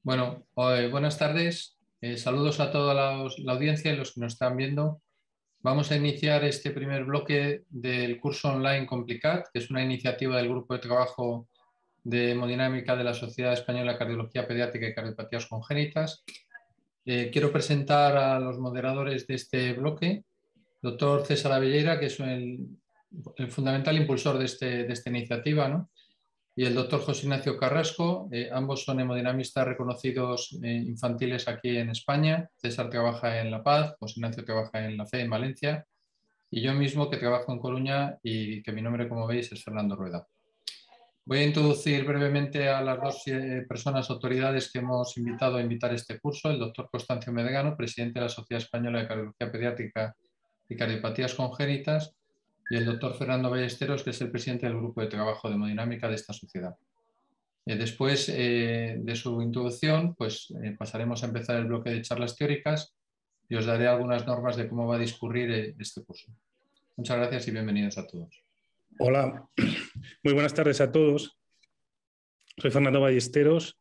Bueno, buenas tardes. Saludos a toda la audiencia y los que nos están viendo. Vamos a iniciar este primer bloque del curso online Complicat, que es una iniciativa del Grupo de Trabajo de Hemodinámica de la Sociedad Española de Cardiología Pediátrica y Cardiopatías Congénitas. Quiero presentar a los moderadores de este bloque. Doctor César Abelleira, que es el fundamental impulsor de esta iniciativa, ¿no? Y el doctor José Ignacio Carrasco, ambos son hemodinamistas reconocidos infantiles aquí en España. César trabaja en La Paz, José Ignacio trabaja en la FE en Valencia y yo mismo que trabajo en Coruña y que mi nombre, como veis, es Fernando Rueda. Voy a introducir brevemente a las dos personas, autoridades que hemos invitado a invitar este curso, el doctor Constancio Medrano, presidente de la Sociedad Española de Cardiología Pediátrica y Cardiopatías Congénitas, y el doctor Fernando Ballesteros, que es el presidente del Grupo de Trabajo de Hemodinámica de esta sociedad. Después de su introducción, pues pasaremos a empezar el bloque de charlas teóricas y os daré algunas normas de cómo va a discurrir este curso. Muchas gracias y bienvenidos a todos. Hola, muy buenas tardes a todos. Soy Fernando Ballesteros,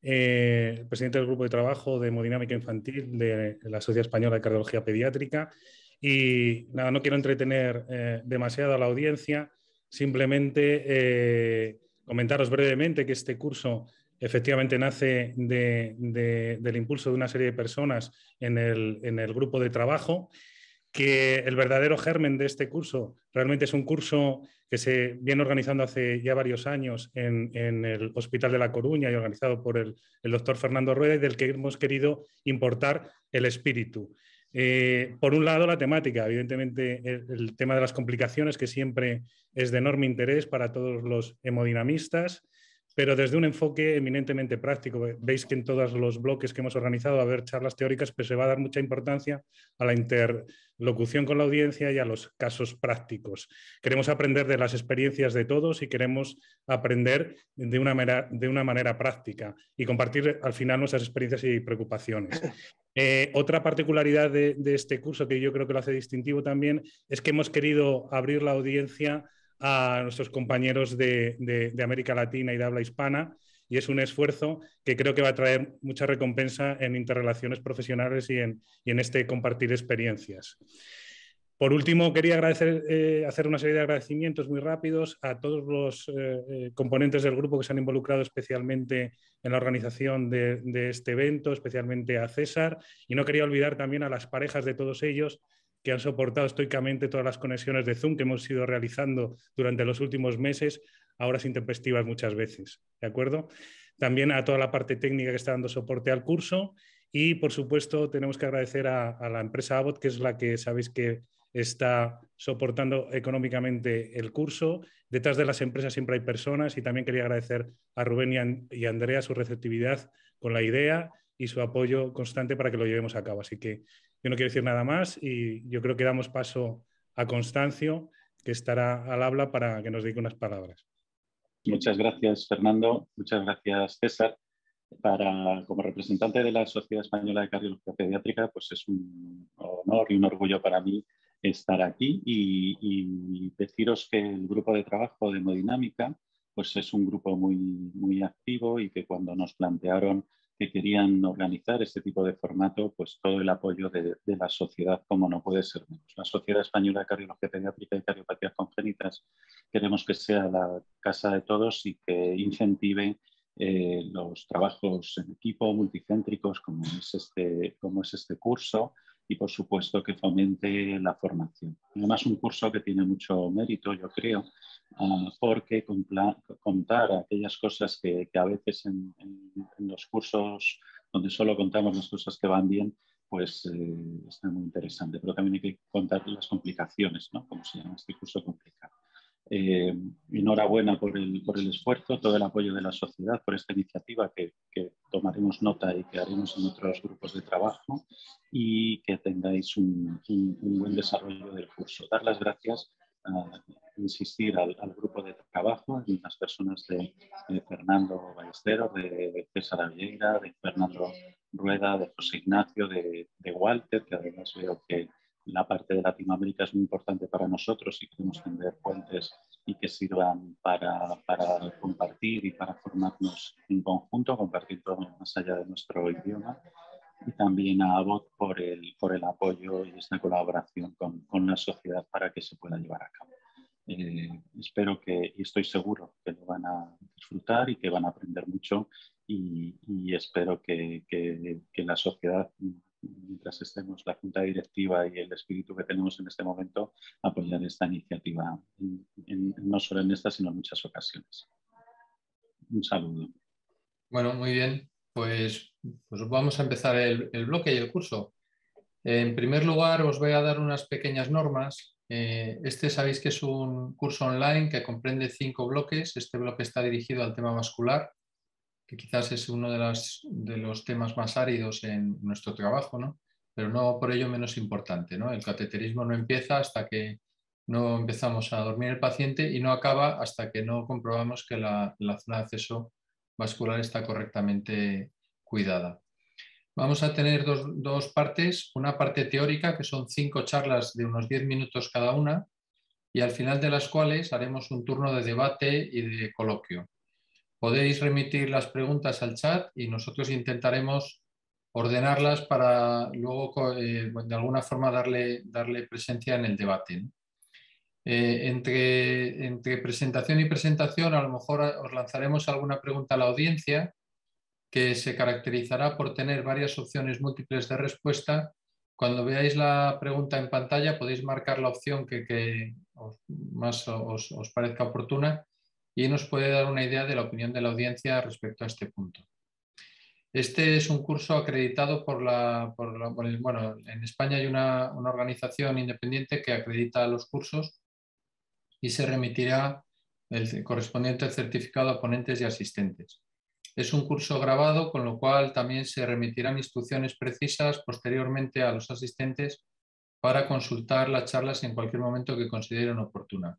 presidente del Grupo de Trabajo de Hemodinámica Infantil de la Sociedad Española de Cardiología Pediátrica. Y nada, no quiero entretener demasiado a la audiencia, simplemente comentaros brevemente que este curso efectivamente nace del impulso de una serie de personas en el grupo de trabajo, que el verdadero germen de este curso realmente es un curso que se viene organizando hace ya varios años en el Hospital de La Coruña y organizado por el doctor Fernando Rueda, y del que hemos querido importar el espíritu. Por un lado, la temática, evidentemente el tema de las complicaciones, que siempre es de enorme interés para todos los hemodinamistas, pero desde un enfoque eminentemente práctico. Veis que en todos los bloques que hemos organizado va a haber charlas teóricas, pero se va a dar mucha importancia a la interlocución con la audiencia y a los casos prácticos. Queremos aprender de las experiencias de todos y queremos aprender de una manera práctica y compartir al final nuestras experiencias y preocupaciones. Otra particularidad de este curso, que yo creo que lo hace distintivo también, es que hemos querido abrir la audiencia a nuestros compañeros de América Latina y de habla hispana, y es un esfuerzo que creo que va a traer mucha recompensa en interrelaciones profesionales y en este compartir experiencias. Por último, quería hacer una serie de agradecimientos muy rápidos a todos los componentes del grupo que se han involucrado especialmente en la organización de este evento, especialmente a César, y no quería olvidar también a las parejas de todos ellos que han soportado estoicamente todas las conexiones de Zoom que hemos ido realizando durante los últimos meses, a horas intempestivas muchas veces, ¿de acuerdo? También a toda la parte técnica que está dando soporte al curso, y por supuesto tenemos que agradecer a la empresa Abbott, que es la que sabéis que está soportando económicamente el curso. Detrás de las empresas siempre hay personas, y también quería agradecer a Rubén y a Andrea su receptividad con la idea y su apoyo constante para que lo llevemos a cabo. Así que yo no quiero decir nada más y yo creo que damos paso a Constancio, que estará al habla para que nos diga unas palabras. Muchas gracias, Fernando. Muchas gracias, César. Como representante de la Sociedad Española de Cardiología Pediátrica, pues es un honor y un orgullo para mí estar aquí y deciros que el grupo de trabajo de hemodinámica pues es un grupo muy activo, y que cuando nos plantearon que querían organizar este tipo de formato, pues todo el apoyo de la sociedad, como no puede ser menos. La Sociedad Española de Cardiología Pediátrica y Cardiopatías Congénitas queremos que sea la casa de todos y que incentive los trabajos en equipo multicéntricos como es este curso, y por supuesto que fomente la formación. Además, un curso que tiene mucho mérito, yo creo, porque contar aquellas cosas que a veces en los cursos donde solo contamos las cosas que van bien, pues está muy interesante, pero también hay que contar las complicaciones, ¿no? Como se llama este curso complicado. Enhorabuena por el esfuerzo, todo el apoyo de la sociedad por esta iniciativa que tomaremos nota y que haremos en otros grupos de trabajo, y que tengáis un buen desarrollo del curso. Dar las gracias, insistir al grupo de trabajo, en las personas de Fernando Ballesteros, de César Abelleira, de Fernando Rueda, de José Ignacio, de Walter, que además veo que la parte de Latinoamérica es muy importante para nosotros y queremos tender puentes y que sirvan para compartir y para formarnos en conjunto, compartir todo más allá de nuestro idioma. Y también a AVOD por el apoyo y esta colaboración con la sociedad para que se pueda llevar a cabo. Espero y estoy seguro que lo van a disfrutar y que van a aprender mucho y espero que la sociedad, mientras estemos la Junta Directiva y el espíritu que tenemos en este momento, apoyar esta iniciativa, no solo en esta, sino en muchas ocasiones. Un saludo. Bueno, muy bien. Pues vamos a empezar el bloque y el curso. En primer lugar, os voy a dar unas pequeñas normas. Este sabéis que es un curso online que comprende 5 bloques. Este bloque está dirigido al tema vascular, que quizás es uno de los temas más áridos en nuestro trabajo, ¿no? Pero no por ello menos importante, ¿no? El cateterismo no empieza hasta que no empezamos a dormir el paciente y no acaba hasta que no comprobamos que la zona de acceso vascular está correctamente cuidada. Vamos a tener dos partes, una parte teórica que son 5 charlas de unos 10 minutos cada una y al final de las cuales haremos un turno de debate y de coloquio. Podéis remitir las preguntas al chat y nosotros intentaremos ordenarlas para luego de alguna forma darle presencia en el debate, ¿no? Entre presentación y presentación a lo mejor os lanzaremos alguna pregunta a la audiencia que se caracterizará por tener varias opciones múltiples de respuesta. Cuando veáis la pregunta en pantalla podéis marcar la opción que más os parezca oportuna y nos puede dar una idea de la opinión de la audiencia respecto a este punto. Este es un curso acreditado bueno, en España hay una organización independiente que acredita los cursos y se remitirá el correspondiente certificado a ponentes y asistentes. Es un curso grabado, con lo cual también se remitirán instrucciones precisas posteriormente a los asistentes para consultar las charlas en cualquier momento que consideren oportuna.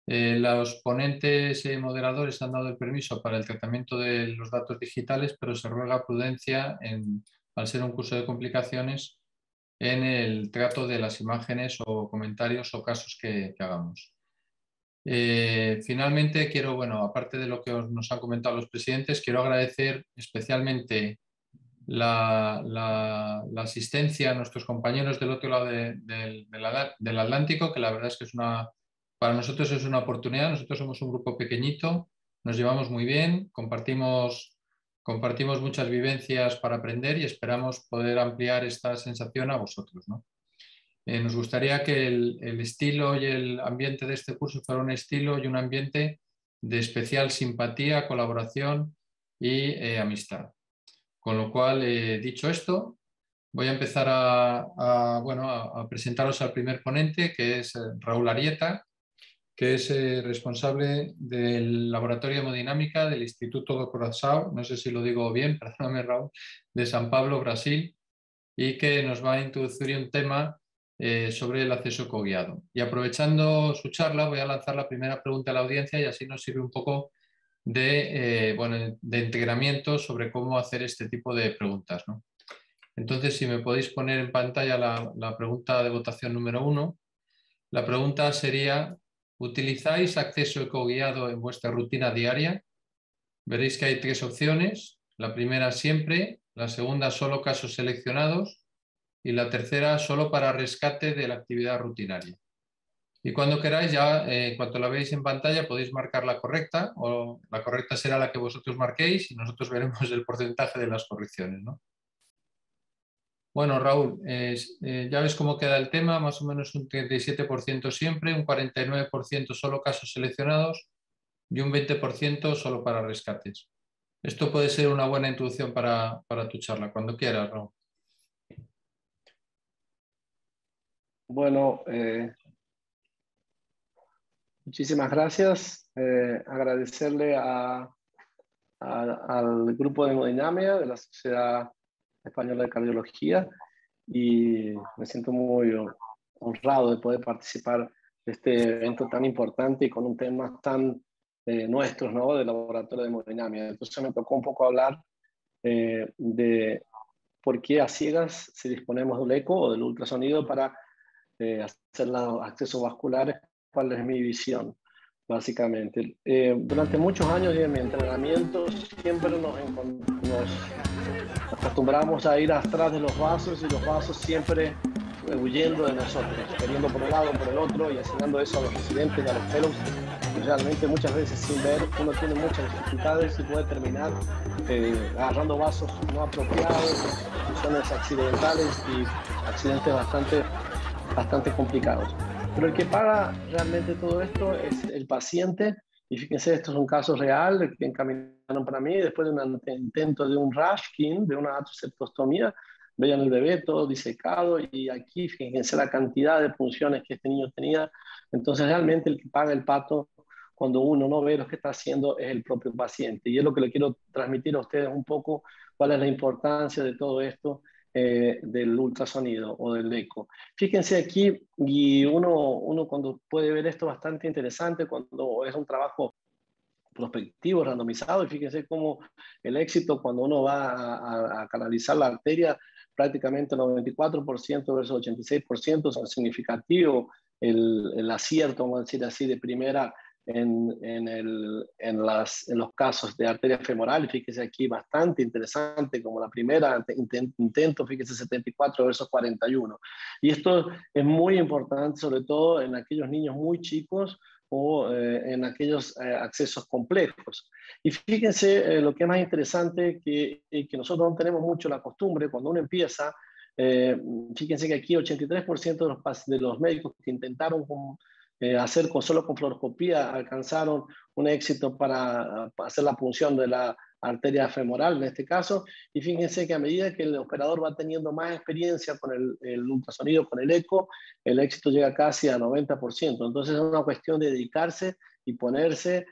Los ponentes y moderadores han dado el permiso para el tratamiento de los datos digitales, pero se ruega prudencia al ser un curso de complicaciones en el trato de las imágenes o comentarios o casos que hagamos. Finalmente quiero, bueno, aparte de lo que nos han comentado los presidentes, quiero agradecer especialmente la asistencia a nuestros compañeros del otro lado del Atlántico, que la verdad es que para nosotros es una oportunidad. Nosotros somos un grupo pequeñito, nos llevamos muy bien, compartimos muchas vivencias para aprender y esperamos poder ampliar esta sensación a vosotros, ¿no? Nos gustaría que el estilo y el ambiente de este curso fuera un estilo y un ambiente de especial simpatía, colaboración y amistad. Con lo cual, dicho esto, voy a empezar a presentaros al primer ponente, que es Raúl Arieta, que es responsable del Laboratorio de Hemodinámica del Instituto do Coração, no sé si lo digo bien, perdóname Raúl, de San Pablo, Brasil, y que nos va a introducir un tema sobre el acceso coguiado. Y aprovechando su charla, voy a lanzar la primera pregunta a la audiencia y así nos sirve un poco de entrenamiento sobre cómo hacer este tipo de preguntas, ¿no? Entonces, si me podéis poner en pantalla la pregunta de votación número 1, la pregunta sería: ¿utilizáis acceso ecoguiado en vuestra rutina diaria? Veréis que hay 3 opciones. La primera, siempre; la segunda, solo casos seleccionados; y la tercera, solo para rescate de la actividad rutinaria. Y cuando queráis, ya en cuanto la veáis en pantalla, podéis marcar la correcta, o la correcta será la que vosotros marquéis y nosotros veremos el porcentaje de las correcciones, ¿no? Bueno, Raúl, ya ves cómo queda el tema, más o menos un 37% siempre, un 49% solo casos seleccionados y un 20% solo para rescates. Esto puede ser una buena introducción para tu charla, cuando quieras, Raúl. Bueno, muchísimas gracias. Agradecerle al grupo de hemodinamia de la Sociedad Española de Cardiología y me siento muy honrado de poder participar de este evento tan importante y con un tema tan nuestro, ¿no? Del laboratorio de hemodinamia. Entonces me tocó un poco hablar de por qué a ciegas si disponemos del eco o del ultrasonido para hacer los accesos vasculares, cuál es mi visión. básicamente. Durante muchos años de mi entrenamiento siempre nos acostumbramos a ir atrás de los vasos y los vasos siempre huyendo de nosotros, queriendo por un lado, por el otro y enseñando eso a los residentes y a los fellows. Y realmente muchas veces sin ver uno tiene muchas dificultades y puede terminar agarrando vasos no apropiados, situaciones accidentales y accidentes bastante complicados. Pero el que paga realmente todo esto es el paciente. Y fíjense, esto es un caso real que encaminaron para mí después de un intento de un Rashkin, de una atroceptostomía. Vean el bebé todo disecado y aquí fíjense la cantidad de punciones que este niño tenía. Entonces realmente el que paga el pato cuando uno no ve lo que está haciendo es el propio paciente. Y es lo que le quiero transmitir a ustedes un poco, cuál es la importancia de todo esto del ultrasonido o del eco. Fíjense aquí, y uno cuando puede ver esto bastante interesante, cuando es un trabajo prospectivo, randomizado, y fíjense cómo el éxito cuando uno va a canalizar la arteria, prácticamente el 94% versus 86% son significativos el acierto, vamos a decir así, de primera en los casos de arteria femoral. Y fíjese aquí bastante interesante, como la primera intento, fíjese 74 versus 41. Y esto es muy importante, sobre todo en aquellos niños muy chicos o en aquellos accesos complejos. Y fíjense lo que es más interesante, que nosotros no tenemos mucho la costumbre, cuando uno empieza, fíjense que aquí 83% de los médicos que intentaron hacer solo con fluoroscopía alcanzaron un éxito para hacer la punción de la arteria femoral en este caso. Y fíjense que a medida que el operador va teniendo más experiencia con el ultrasonido, con el eco, el éxito llega casi a 90%. Entonces es una cuestión de dedicarse y ponerse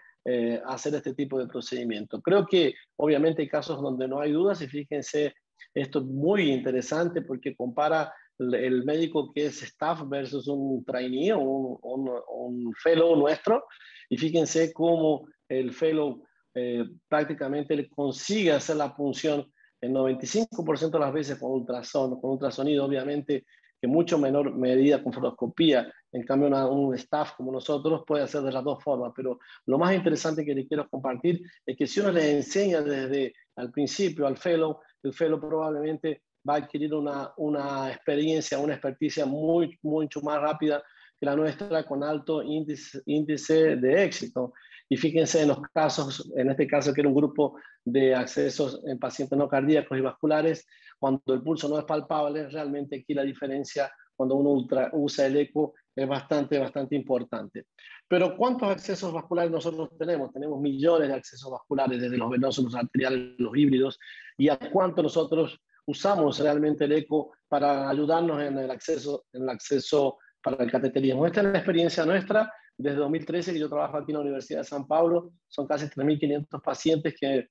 a hacer este tipo de procedimiento. Creo que obviamente hay casos donde no hay dudas, y fíjense, esto es muy interesante porque compara el médico que es staff versus un trainee o un fellow nuestro. Y fíjense cómo el fellow prácticamente le consigue hacer la punción el 95% de las veces con ultrasonido, obviamente que mucho menor medida con fluoroscopía. En cambio, un staff como nosotros puede hacer de las dos formas. Pero lo más interesante que les quiero compartir es que si uno le enseña desde al principio al fellow, el fellow probablemente va a adquirir una experiencia, una experticia mucho más rápida que la nuestra, con alto índice de éxito. Y fíjense en los casos, en este caso que era un grupo de accesos en pacientes no cardíacos y vasculares, cuando el pulso no es palpable, realmente aquí la diferencia cuando uno usa el eco es bastante importante. Pero ¿cuántos accesos vasculares nosotros tenemos? Tenemos millones de accesos vasculares, desde los venosos, los arteriales, los híbridos. ¿Y a cuánto nosotros usamos realmente el eco para ayudarnos en el acceso para el cateterismo? Esta es la experiencia nuestra desde 2013, que yo trabajo aquí en la Universidad de San Pablo. Son casi 3.500 pacientes que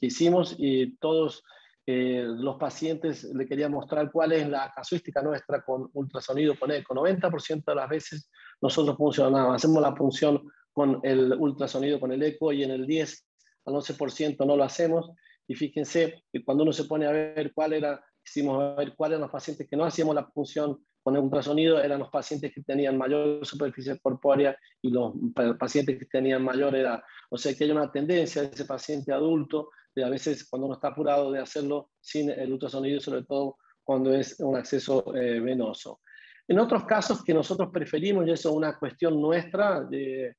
hicimos, y todos los pacientes le quería mostrar cuál es la casuística nuestra con ultrasonido, con eco. 90% de las veces nosotros funcionamos, hacemos la punción con el ultrasonido, con el eco, y en el 10 al 11% no lo hacemos. Y fíjense que cuando uno se pone a ver cuáles eran los pacientes que no hacíamos la punción con el ultrasonido, eran los pacientes que tenían mayor superficie corpórea y los pacientes que tenían mayor edad. O sea que hay una tendencia de ese paciente adulto, de a veces cuando uno está apurado, de hacerlo sin el ultrasonido, sobre todo cuando es un acceso venoso. En otros casos que nosotros preferimos, y eso es una cuestión nuestra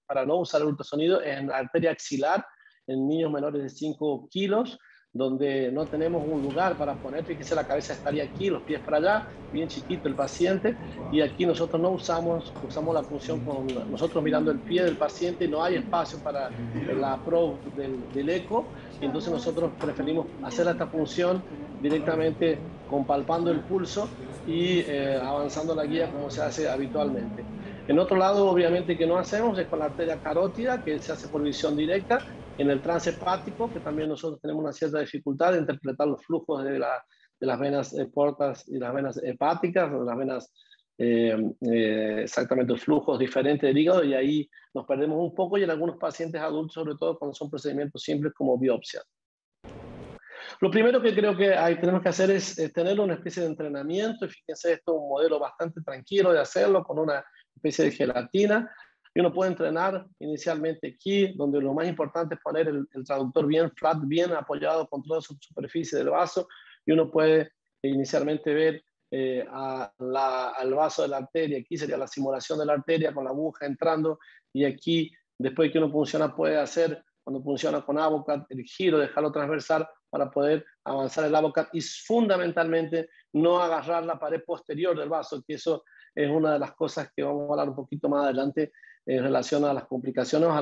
para no usar el ultrasonido, es en la arteria axilar, en niños menores de 5 kilos, donde no tenemos un lugar para poner. Fíjese, la cabeza estaría aquí, los pies para allá, bien chiquito el paciente, y aquí nosotros no usamos la punción con nosotros mirando el pie del paciente, no hay espacio para la probe del eco, y entonces nosotros preferimos hacer esta punción directamente palpando el pulso y avanzando la guía como se hace habitualmente. En otro lado, obviamente, que no hacemos es con la arteria carótida, que se hace por visión directa. En el transepático, que también nosotros tenemos una cierta dificultad de interpretar los flujos de las venas portas y las venas hepáticas, las venas, exactamente los flujos diferentes del hígado, y ahí nos perdemos un poco, y en algunos pacientes adultos, sobre todo cuando son procedimientos simples como biopsia. Lo primero que creo que tenemos que hacer es tener una especie de entrenamiento, y fíjense, esto es un modelo bastante tranquilo de hacerlo, con una especie de gelatina. y uno puede entrenar inicialmente aquí, donde lo más importante es poner el traductor bien flat, bien apoyado con toda su superficie del vaso, y uno puede inicialmente ver al vaso de la arteria. Aquí sería la simulación de la arteria con la aguja entrando, y aquí, después que uno funciona, puede hacer, cuando funciona con Avocat, el giro, dejarlo transversal para poder avanzar el Avocat, y fundamentalmente no agarrar la pared posterior del vaso, que eso es una de las cosas que vamos a hablar un poquito más adelante en relación a las complicaciones, a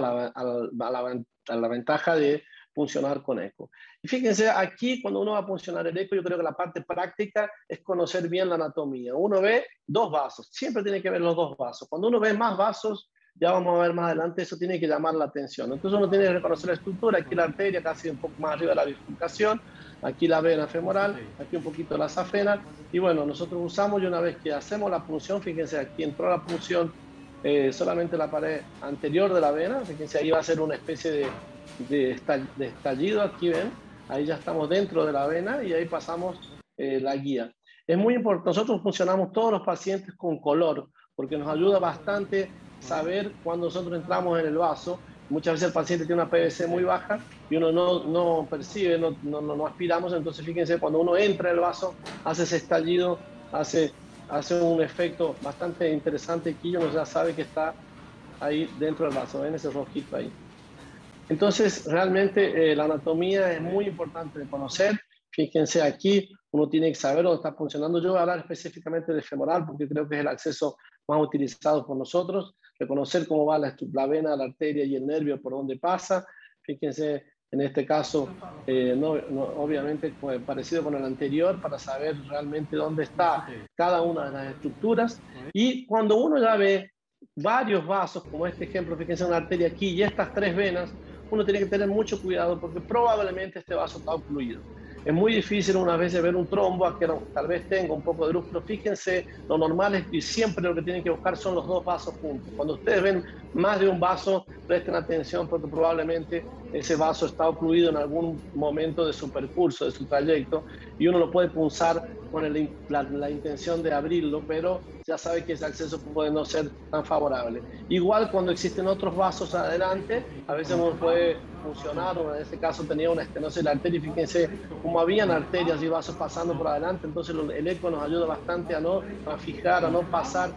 la ventaja de funcionar con eco. Y fíjense, aquí cuando uno va a funcionar el eco, yo creo que la parte práctica es conocer bien la anatomía. Uno ve dos vasos, siempre tiene que ver los dos vasos. Cuando uno ve más vasos, ya vamos a ver más adelante, eso tiene que llamar la atención. Entonces uno tiene que reconocer la estructura, aquí la arteria casi un poco más arriba de la bifurcación, aquí la vena femoral, aquí un poquito la safena, y bueno, nosotros usamos, y una vez que hacemos la punción, fíjense, aquí entró la punción solamente la pared anterior de la vena, fíjense, ahí va a ser una especie de estallido, aquí ven, ahí ya estamos dentro de la vena, y ahí pasamos la guía. Es muy importante, nosotros funcionamos todos los pacientes con color, porque nos ayuda bastante saber cuando nosotros entramos en el vaso. Muchas veces el paciente tiene una PVC muy baja y uno no percibe, no aspiramos, entonces fíjense, cuando uno entra en el vaso, hace ese estallido, hace un efecto bastante interesante aquí, y uno ya sabe que está ahí dentro del vaso, ven ese rojito ahí. Entonces, realmente la anatomía es muy importante de conocer. Fíjense aquí, uno tiene que saber dónde está funcionando. Yo voy a hablar específicamente de femoral porque creo que es el acceso más utilizado por nosotros. Reconocer cómo va la vena, la arteria y el nervio, por dónde pasa. Fíjense, en este caso, obviamente parecido con el anterior, para saber realmente dónde está cada una de las estructuras. Y cuando uno ya ve varios vasos, como este ejemplo, fíjense una arteria aquí y estas tres venas, uno tiene que tener mucho cuidado porque probablemente este vaso está ocluido. Es muy difícil unas veces ver un trombo que tal vez tenga un poco de luz, pero fíjense, lo normal es que siempre lo que tienen que buscar son los dos vasos juntos. Cuando ustedes ven más de un vaso, presten atención porque probablemente ese vaso está ocluido en algún momento de su percurso, de su trayecto, y uno lo puede punzar con la intención de abrirlo, pero ya sabe que ese acceso puede no ser tan favorable. Igual cuando existen otros vasos adelante, a veces uno puede funcionar, o en este caso tenía una estenosis de la arteria, y fíjense como habían arterias y vasos pasando por adelante, entonces el eco nos ayuda bastante a fijar, a no pasar,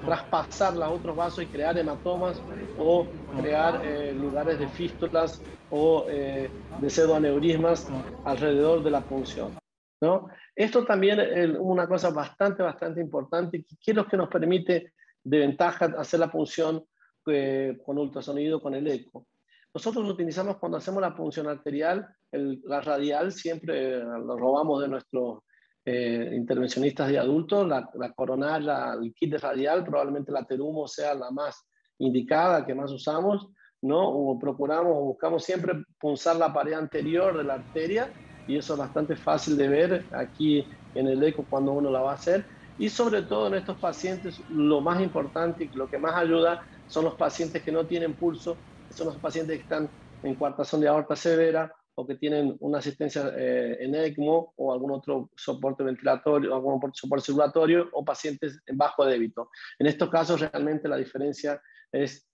traspasar los otros vasos y crear hematomas o crear lugares de fístulas o de pseudoaneurismas alrededor de la punción, ¿no? Esto también es una cosa bastante importante, que es lo que nos permite de ventaja hacer la punción con ultrasonido, con el eco. Nosotros utilizamos cuando hacemos la punción arterial, la radial, siempre lo robamos de nuestros intervencionistas de adultos, la coronar, el kit de radial, probablemente la Terumo sea la más indicada, que más usamos, ¿no? O buscamos siempre punzar la pared anterior de la arteria, y eso es bastante fácil de ver aquí en el eco cuando uno la va a hacer. Y sobre todo en estos pacientes, lo más importante y lo que más ayuda son los pacientes que no tienen pulso, son los pacientes que están en coartación de aorta severa o que tienen una asistencia en ECMO o algún otro soporte ventilatorio, algún soporte circulatorio, o pacientes en bajo débito. En estos casos realmente la diferencia es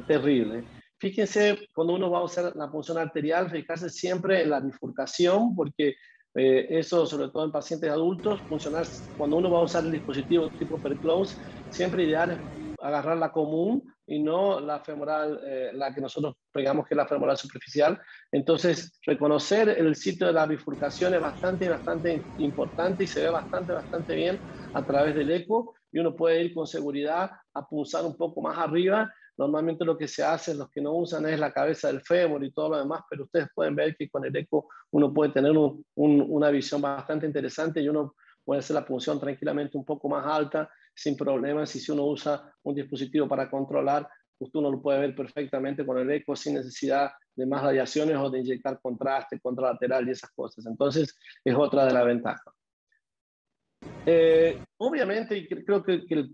terrible. Fíjense, cuando uno va a usar la punción arterial, fijarse siempre en la bifurcación, porque eso, sobre todo en pacientes adultos, funcionar cuando uno va a usar el dispositivo tipo Perclose, siempre ideal es agarrar la común y no la femoral, la que nosotros pegamos, que es la femoral superficial. Entonces, reconocer el sitio de la bifurcación es bastante importante, y se ve bastante bien a través del eco, y uno puede ir con seguridad a punzar un poco más arriba. Normalmente lo que se hace, los que no usan, es la cabeza del fémur y todo lo demás, pero ustedes pueden ver que con el eco uno puede tener una visión bastante interesante, y uno puede hacer la punción tranquilamente un poco más alta, sin problemas, y si uno usa un dispositivo para controlar, uno lo puede ver perfectamente con el eco, sin necesidad de más radiaciones o de inyectar contraste, contralateral y esas cosas. Entonces, es otra de las ventajas. Obviamente, y creo que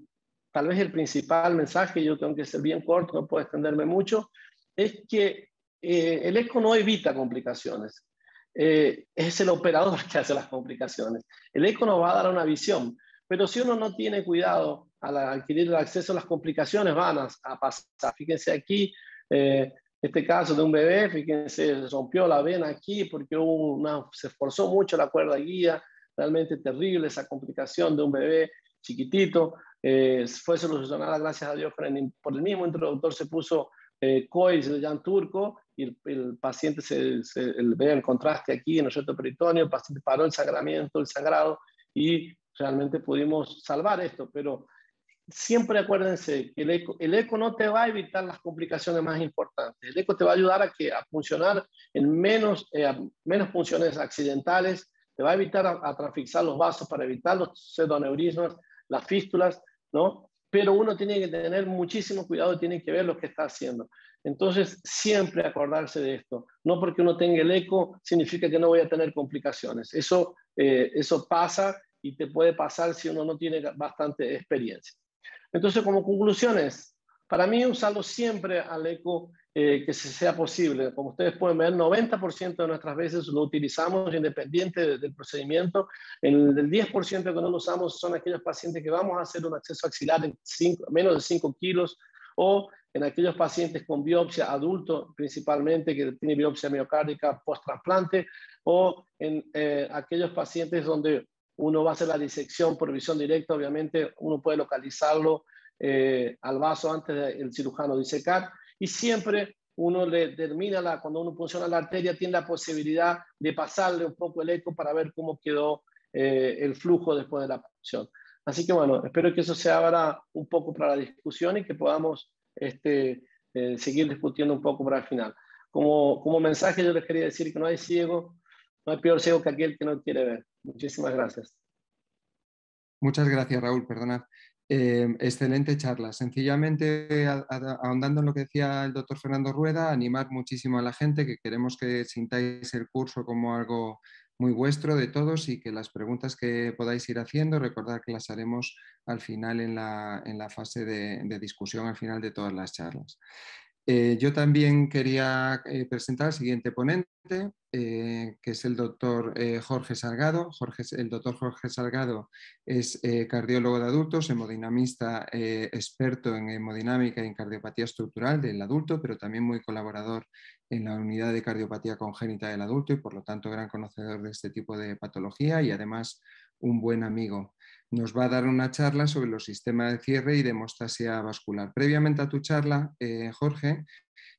tal vez el principal mensaje, yo tengo que ser bien corto, no puedo extenderme mucho, es que el eco no evita complicaciones. Es el operador que hace las complicaciones. El eco nos va a dar una visión, pero si uno no tiene cuidado adquirir el acceso, las complicaciones van a pasar. Fíjense aquí, este caso de un bebé, fíjense, se rompió la vena aquí porque se esforzó mucho la cuerda guía, realmente terrible esa complicación de un bebé chiquitito. Fue solucionada, gracias a Dios, por el mismo introductor se puso COIS de Jan Turco y el paciente ve el contraste aquí en el reto peritoneo, el paciente paró el sangrado y realmente pudimos salvar esto, pero siempre acuérdense que el eco no te va a evitar las complicaciones más importantes. El eco te va a ayudar a funcionar en menos funciones accidentales, te va a evitar a transfixar los vasos para evitar los pseudoneurismas, las fístulas, ¿no? Pero uno tiene que tener muchísimo cuidado y tiene que ver lo que está haciendo. Entonces, siempre acordarse de esto. No porque uno tenga el eco significa que no voy a tener complicaciones. Eso pasa y te puede pasar si uno no tiene bastante experiencia. Entonces, como conclusiones, para mí usarlo siempre al eco que sea posible. Como ustedes pueden ver, 90% de nuestras veces lo utilizamos independiente del procedimiento. El 10% que no lo usamos son aquellos pacientes que vamos a hacer un acceso axilar en menos de 5 kilos o en aquellos pacientes con biopsia adulto, principalmente, que tiene biopsia miocárdica post-trasplante, o en aquellos pacientes donde uno va a hacer la disección por visión directa, obviamente uno puede localizarlo al vaso antes del cirujano disecar, y siempre uno le termina, cuando uno funciona la arteria, tiene la posibilidad de pasarle un poco el eco para ver cómo quedó el flujo después de la punción. Así que bueno, espero que eso se abra un poco para la discusión y que podamos seguir discutiendo un poco para el final. Como mensaje yo les quería decir que no hay ciego, no hay peor ciego que aquel que no quiere ver. Muchísimas gracias. Muchas gracias, Raúl, perdonad. Excelente charla. Sencillamente, ahondando en lo que decía el doctor Fernando Rueda, animar muchísimo a la gente, que queremos que sintáis el curso como algo muy vuestro de todos y que las preguntas que podáis ir haciendo, recordad que las haremos al final en la fase de discusión, al final de todas las charlas. Yo también quería presentar al siguiente ponente, que es el doctor Jorge Salgado. El doctor Jorge Salgado es cardiólogo de adultos, hemodinamista, experto en hemodinámica y en cardiopatía estructural del adulto, pero también muy colaborador en la unidad de cardiopatía congénita del adulto y por lo tanto gran conocedor de este tipo de patología y además un buen amigo. Nos va a dar una charla sobre los sistemas de cierre y de hemostasia vascular. Previamente a tu charla, Jorge,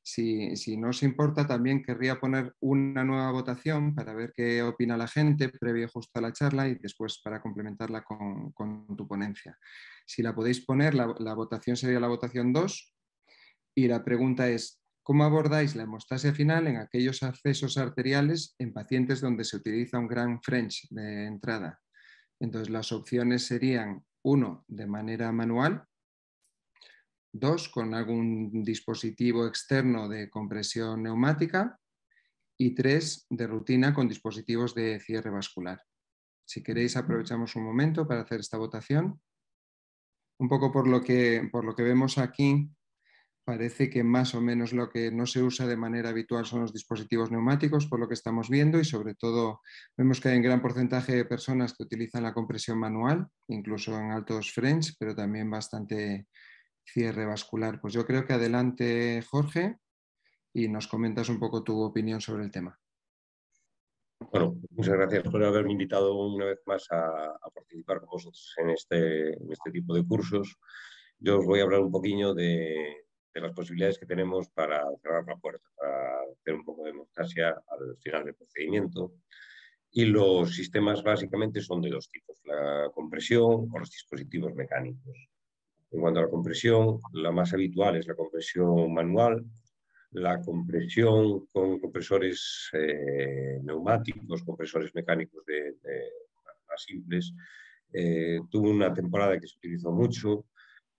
si no os importa, también querría poner una nueva votación para ver qué opina la gente previo justo a la charla y después para complementarla con tu ponencia. Si la podéis poner, la votación sería la votación 2 y la pregunta es: ¿cómo abordáis la hemostasia final en aquellos accesos arteriales en pacientes donde se utiliza un gran French de entrada? Entonces, las opciones serían 1, de manera manual; 2, con algún dispositivo externo de compresión neumática; y 3, de rutina con dispositivos de cierre vascular. Si queréis, aprovechamos un momento para hacer esta votación. Un poco por lo que vemos aquí, parece que más o menos lo que no se usa de manera habitual son los dispositivos neumáticos, por lo que estamos viendo, y sobre todo vemos que hay un gran porcentaje de personas que utilizan la compresión manual, incluso en altos French, pero también bastante cierre vascular. Pues yo creo que adelante, Jorge, y nos comentas un poco tu opinión sobre el tema. Bueno, muchas gracias por haberme invitado una vez más a participar con vosotros en este tipo de cursos. Yo os voy a hablar un poquillo de las posibilidades que tenemos para cerrar la puerta, para hacer un poco de hemostasia al final del procedimiento. Y los sistemas básicamente son de dos tipos: la compresión o los dispositivos mecánicos. En cuanto a la compresión, la más habitual es la compresión manual. La compresión con compresores neumáticos, compresores mecánicos más simples, tuvo una temporada que se utilizó mucho,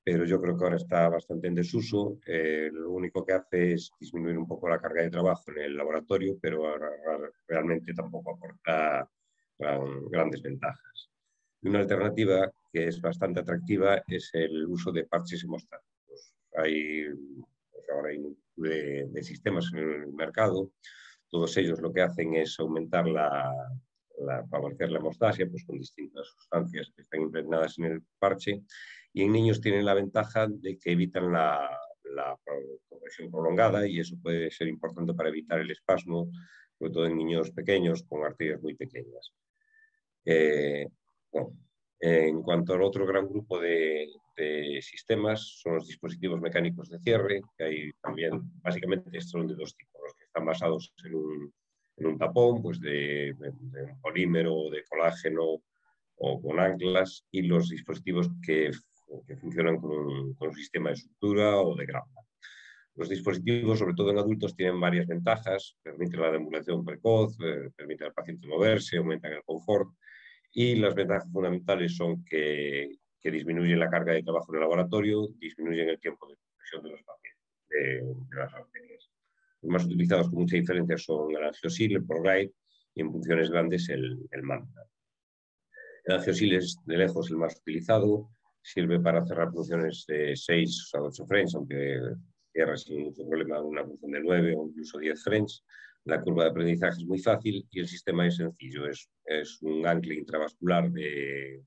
pero yo creo que ahora está bastante en desuso. Lo único que hace es disminuir un poco la carga de trabajo en el laboratorio, pero realmente tampoco aporta grandes ventajas. Y una alternativa que es bastante atractiva es el uso de parches hemostáticos. Ahora hay multitud de sistemas en el mercado. Todos ellos lo que hacen es aumentar favorecer la hemostasia, pues con distintas sustancias que están impregnadas en el parche, Y en niños tienen la ventaja de que evitan la progresión prolongada y eso puede ser importante para evitar el espasmo, sobre todo en niños pequeños con arterias muy pequeñas. Bueno, en cuanto al otro gran grupo de sistemas, son los dispositivos mecánicos de cierre, que hay también, básicamente, son de dos tipos, los que están basados en un tapón, pues de un polímero, de colágeno o con anclas, y los dispositivos que funcionan con un sistema de sutura o de grapa. Los dispositivos, sobre todo en adultos, tienen varias ventajas, permiten la deambulación precoz, permiten al paciente moverse, aumentan el confort, y las ventajas fundamentales son que disminuyen la carga de trabajo en el laboratorio, disminuyen el tiempo de compresión de los pacientes, de las arterias. Los más utilizados con mucha diferencia son el angiosil, el ProGlide y en funciones grandes el Manta. El angiosil es de lejos el más utilizado, sirve para cerrar funciones de 6 a 8 frames, aunque cierra sin mucho problema una función de 9 o incluso 10 frames. La curva de aprendizaje es muy fácil y el sistema es sencillo. Es un ancla intravascular de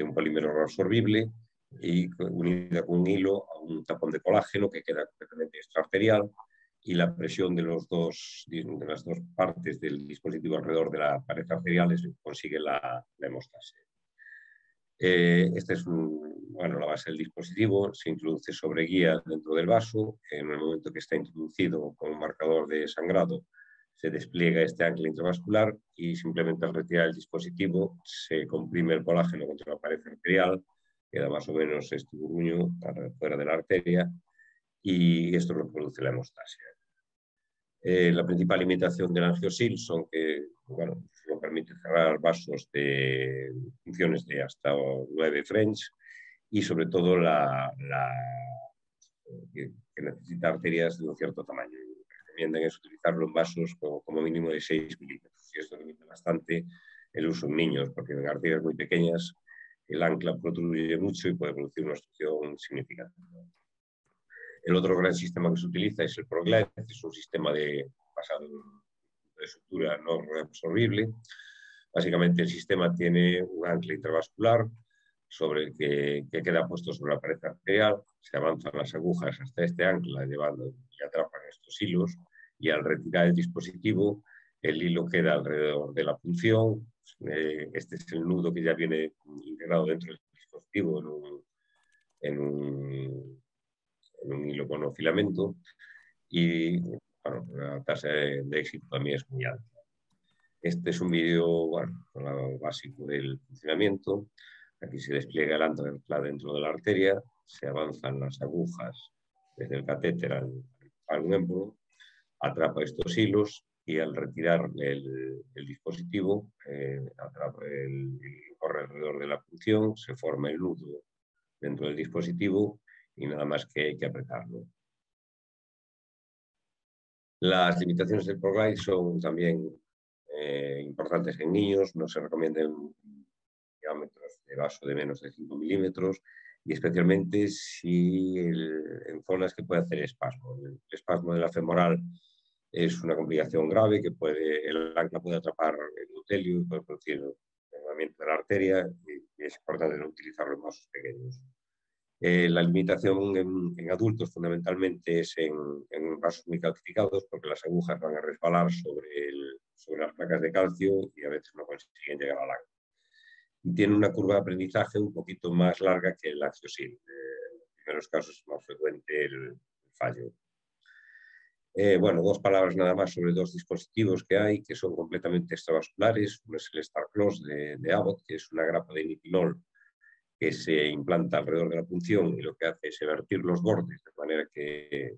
un polímero reabsorbible y unida con un hilo a un tapón de colágeno que queda completamente extraarterial, y la presión de las dos partes del dispositivo alrededor de la pared arterial consigue la hemostasia. Esta es la base del dispositivo, se introduce sobre guía dentro del vaso. En el momento que está introducido con un marcador de sangrado, se despliega este ancla intravascular y simplemente al retirar el dispositivo se comprime el colágeno contra la pared arterial, queda más o menos este burbuño fuera de la arteria y esto lo produce la hemostasia. La principal limitación del angiosil son que solo permite cerrar vasos de funciones de hasta 9 French y sobre todo que necesita arterias de un cierto tamaño. Recomiendan es utilizarlo en vasos como mínimo de 6 milímetros y esto limita bastante el uso en niños porque en arterias muy pequeñas el ancla protruye mucho y puede producir una obstrucción significativa. El otro gran sistema que se utiliza es el ProGlide, es un sistema basado en sutura no reabsorbible. Básicamente el sistema tiene un ancla intravascular sobre el que queda puesto sobre la pared arterial, se avanzan las agujas hasta este ancla llevando y atrapan estos hilos y al retirar el dispositivo el hilo queda alrededor de la punción. Este es el nudo que ya viene integrado dentro del dispositivo en un hilo con filamento y la tasa de éxito también es muy alta. Este es un vídeo básico del funcionamiento. Aquí se despliega el ancla dentro de la arteria, se avanzan las agujas desde el catéter al miembro, atrapa estos hilos y al retirar el dispositivo corre alrededor de la punción, se forma el nudo dentro del dispositivo y nada más que hay que apretarlo. Las limitaciones del ProGlide son también importantes en niños, no se recomiendan diámetros de vaso de menos de 5 milímetros y especialmente si en zonas que puede hacer espasmo. El espasmo de la femoral es una complicación grave que el ancla puede atrapar el endotelio y puede producir envenenamiento de la arteria y es importante no utilizarlo en vasos pequeños. La limitación en adultos fundamentalmente es en vasos muy calcificados porque las agujas van a resbalar sobre las placas de calcio y a veces no consiguen llegar al ancla. Y tiene una curva de aprendizaje un poquito más larga que el angiosil. En los primeros casos es más frecuente el fallo. Dos palabras nada más sobre dos dispositivos que hay que son completamente extravasculares. Uno es el StarCloss de Abbott, que es una grapa de nitinol que se implanta alrededor de la punción y lo que hace es vertir los bordes de manera que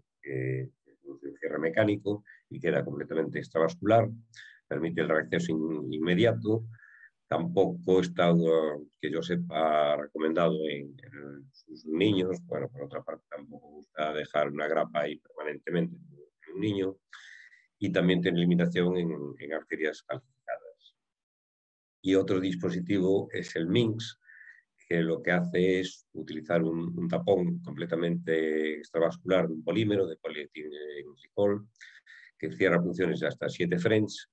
produce un cierre mecánico y queda completamente extravascular, permite el reacceso inmediato. Tampoco está, que yo sepa, recomendado en sus niños. Por otra parte, tampoco gusta dejar una grapa ahí permanentemente en un niño y también tiene limitación en arterias calcificadas. Y otro dispositivo es el MINX, que lo que hace es utilizar un tapón completamente extravascular de un polímero de polietilenglicol que cierra funciones de hasta 7 French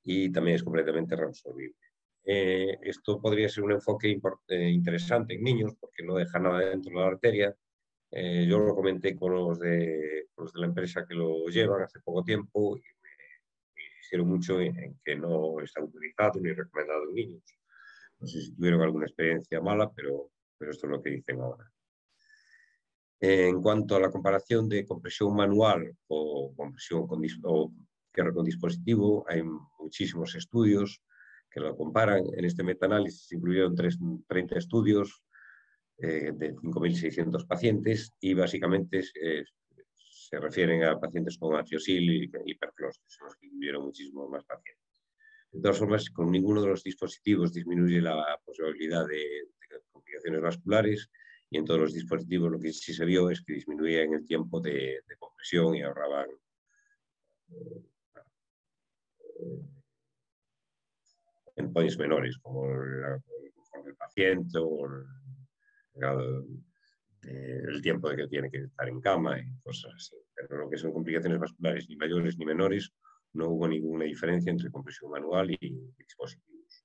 y también es completamente reabsorbible. Esto podría ser un enfoque interesante en niños porque no deja nada dentro de la arteria. Yo lo comenté con los de la empresa que lo llevan hace poco tiempo y me insistieron mucho en que no está autorizado ni recomendado en niños. No sé si tuvieron alguna experiencia mala, pero esto es lo que dicen ahora. En cuanto a la comparación de compresión manual o compresión o cierre con dispositivo, hay muchísimos estudios que lo comparan. En este metaanálisis se incluyeron 30 estudios de 5.600 pacientes y básicamente se refieren a pacientes con anfiosil y hiperclosis, en los que incluyeron muchísimos más pacientes. De todas formas, con ninguno de los dispositivos disminuye la posibilidad de complicaciones vasculares y en todos los dispositivos lo que sí se vio es que disminuían el tiempo de compresión y ahorraban endpoints menores como el paciente o el tiempo de que tiene que estar en cama y cosas así. Pero lo que son complicaciones vasculares ni mayores ni menores, no hubo ninguna diferencia entre compresión manual y dispositivos.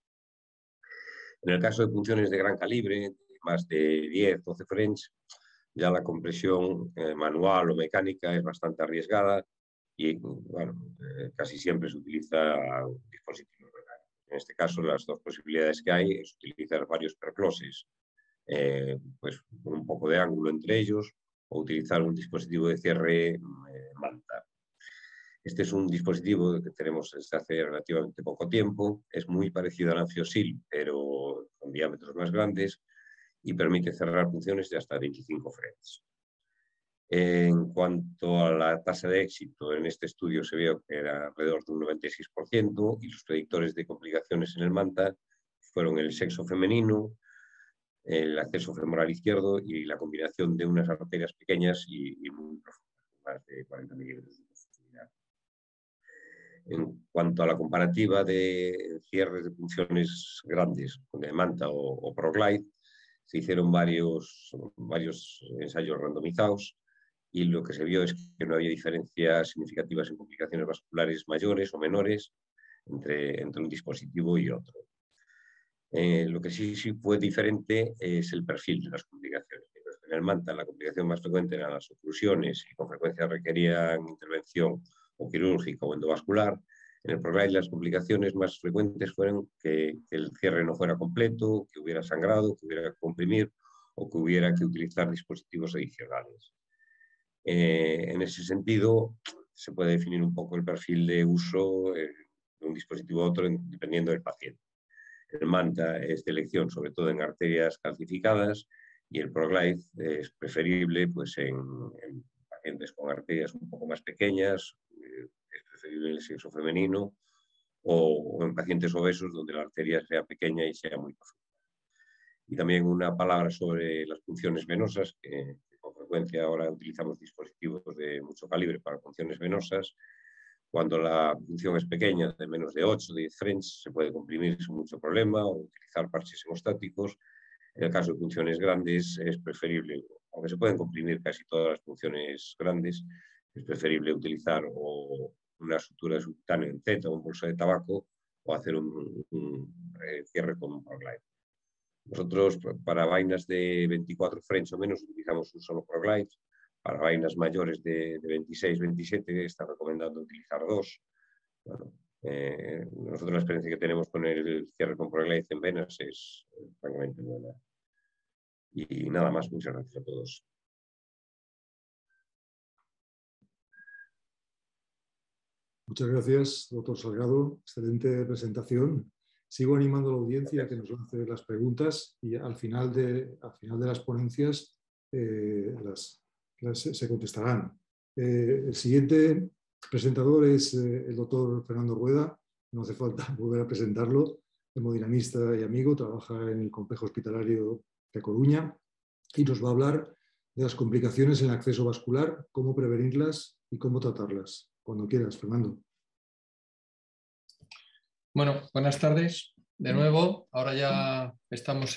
En el caso de punciones de gran calibre, más de 10, 12 French, ya la compresión manual o mecánica es bastante arriesgada y bueno, casi siempre se utiliza dispositivos mecánicos. En este caso, las dos posibilidades que hay es utilizar varios percloses, pues con un poco de ángulo entre ellos, o utilizar un dispositivo de cierre manta. Este es un dispositivo que tenemos desde hace relativamente poco tiempo, es muy parecido al anfiosil, pero con diámetros más grandes y permite cerrar punciones de hasta 25 French. En cuanto a la tasa de éxito, en este estudio se vio que era alrededor de un 96% y los predictores de complicaciones en el manta fueron el sexo femenino, el acceso femoral izquierdo y la combinación de unas arterias pequeñas y muy profundas, más de 40 milímetros de profundidad. En cuanto a la comparativa de cierres de punciones grandes de manta o ProGlide, se hicieron varios ensayos randomizados y lo que se vio es que no había diferencias significativas en complicaciones vasculares mayores o menores entre un dispositivo y otro. Lo que sí fue diferente es el perfil de las complicaciones. En el manta la complicación más frecuente eran las oclusiones y con frecuencia requerían intervención o quirúrgica o endovascular. En el ProGlide las complicaciones más frecuentes fueron que el cierre no fuera completo, que hubiera sangrado, que hubiera que comprimir o que hubiera que utilizar dispositivos adicionales. En ese sentido, se puede definir un poco el perfil de uso de un dispositivo u otro dependiendo del paciente. El manta es de elección sobre todo en arterias calcificadas y el ProGlide es preferible pues, en pacientes con arterias un poco más pequeñas, es preferible el sexo femenino o en pacientes obesos donde la arteria sea pequeña y sea muy profunda. Y también una palabra sobre las punciones venosas, que con frecuencia ahora utilizamos dispositivos de mucho calibre para punciones venosas. Cuando la punción es pequeña, de menos de 8 o 10 French, se puede comprimir sin mucho problema o utilizar parches hemostáticos. En el caso de punciones grandes es preferible, aunque se pueden comprimir casi todas las punciones grandes, es preferible utilizar o una sutura subcutánea en Z o un bolso de tabaco o hacer un cierre con un ProGlide. Nosotros para vainas de 24 French o menos utilizamos un solo ProGlide. Para vainas mayores de 26, 27 está recomendando utilizar dos. Bueno, nosotros la experiencia que tenemos con el cierre con ProGlide en venas es francamente buena. Y nada más, muchas gracias a todos. Muchas gracias, doctor Salgado. Excelente presentación. Sigo animando a la audiencia a que nos lance las preguntas y al final de las ponencias se contestarán. El siguiente presentador es el doctor Fernando Rueda. No hace falta volver a presentarlo. Hemodinamista y amigo, trabaja en el complejo hospitalario de Coruña y nos va a hablar de las complicaciones en el acceso vascular, cómo prevenirlas y cómo tratarlas. Cuando quieras, Fernando. Bueno, buenas tardes de nuevo. Ahora ya estamos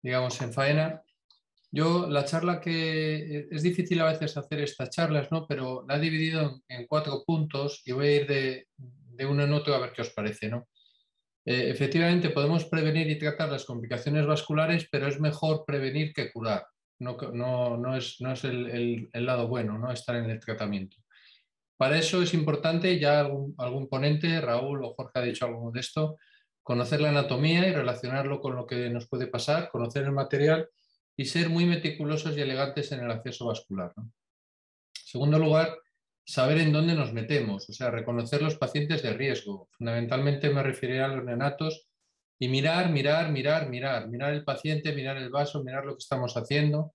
digamos, en faena. Yo la charla que es difícil a veces hacer estas charlas, ¿no? Pero la he dividido en 4 puntos y voy a ir de uno en otro a ver qué os parece, ¿no? Efectivamente, podemos prevenir y tratar las complicaciones vasculares, pero es mejor prevenir que curar. No es el lado bueno, ¿no? Estar en el tratamiento. Para eso es importante, ya algún ponente, Raúl o Jorge ha dicho algo de esto, conocer la anatomía y relacionarlo con lo que nos puede pasar, conocer el material y ser muy meticulosos y elegantes en el acceso vascular, ¿no? En segundo lugar, saber en dónde nos metemos, o sea, reconocer los pacientes de riesgo. Fundamentalmente me referiré a los neonatos y mirar el paciente, mirar el vaso, mirar lo que estamos haciendo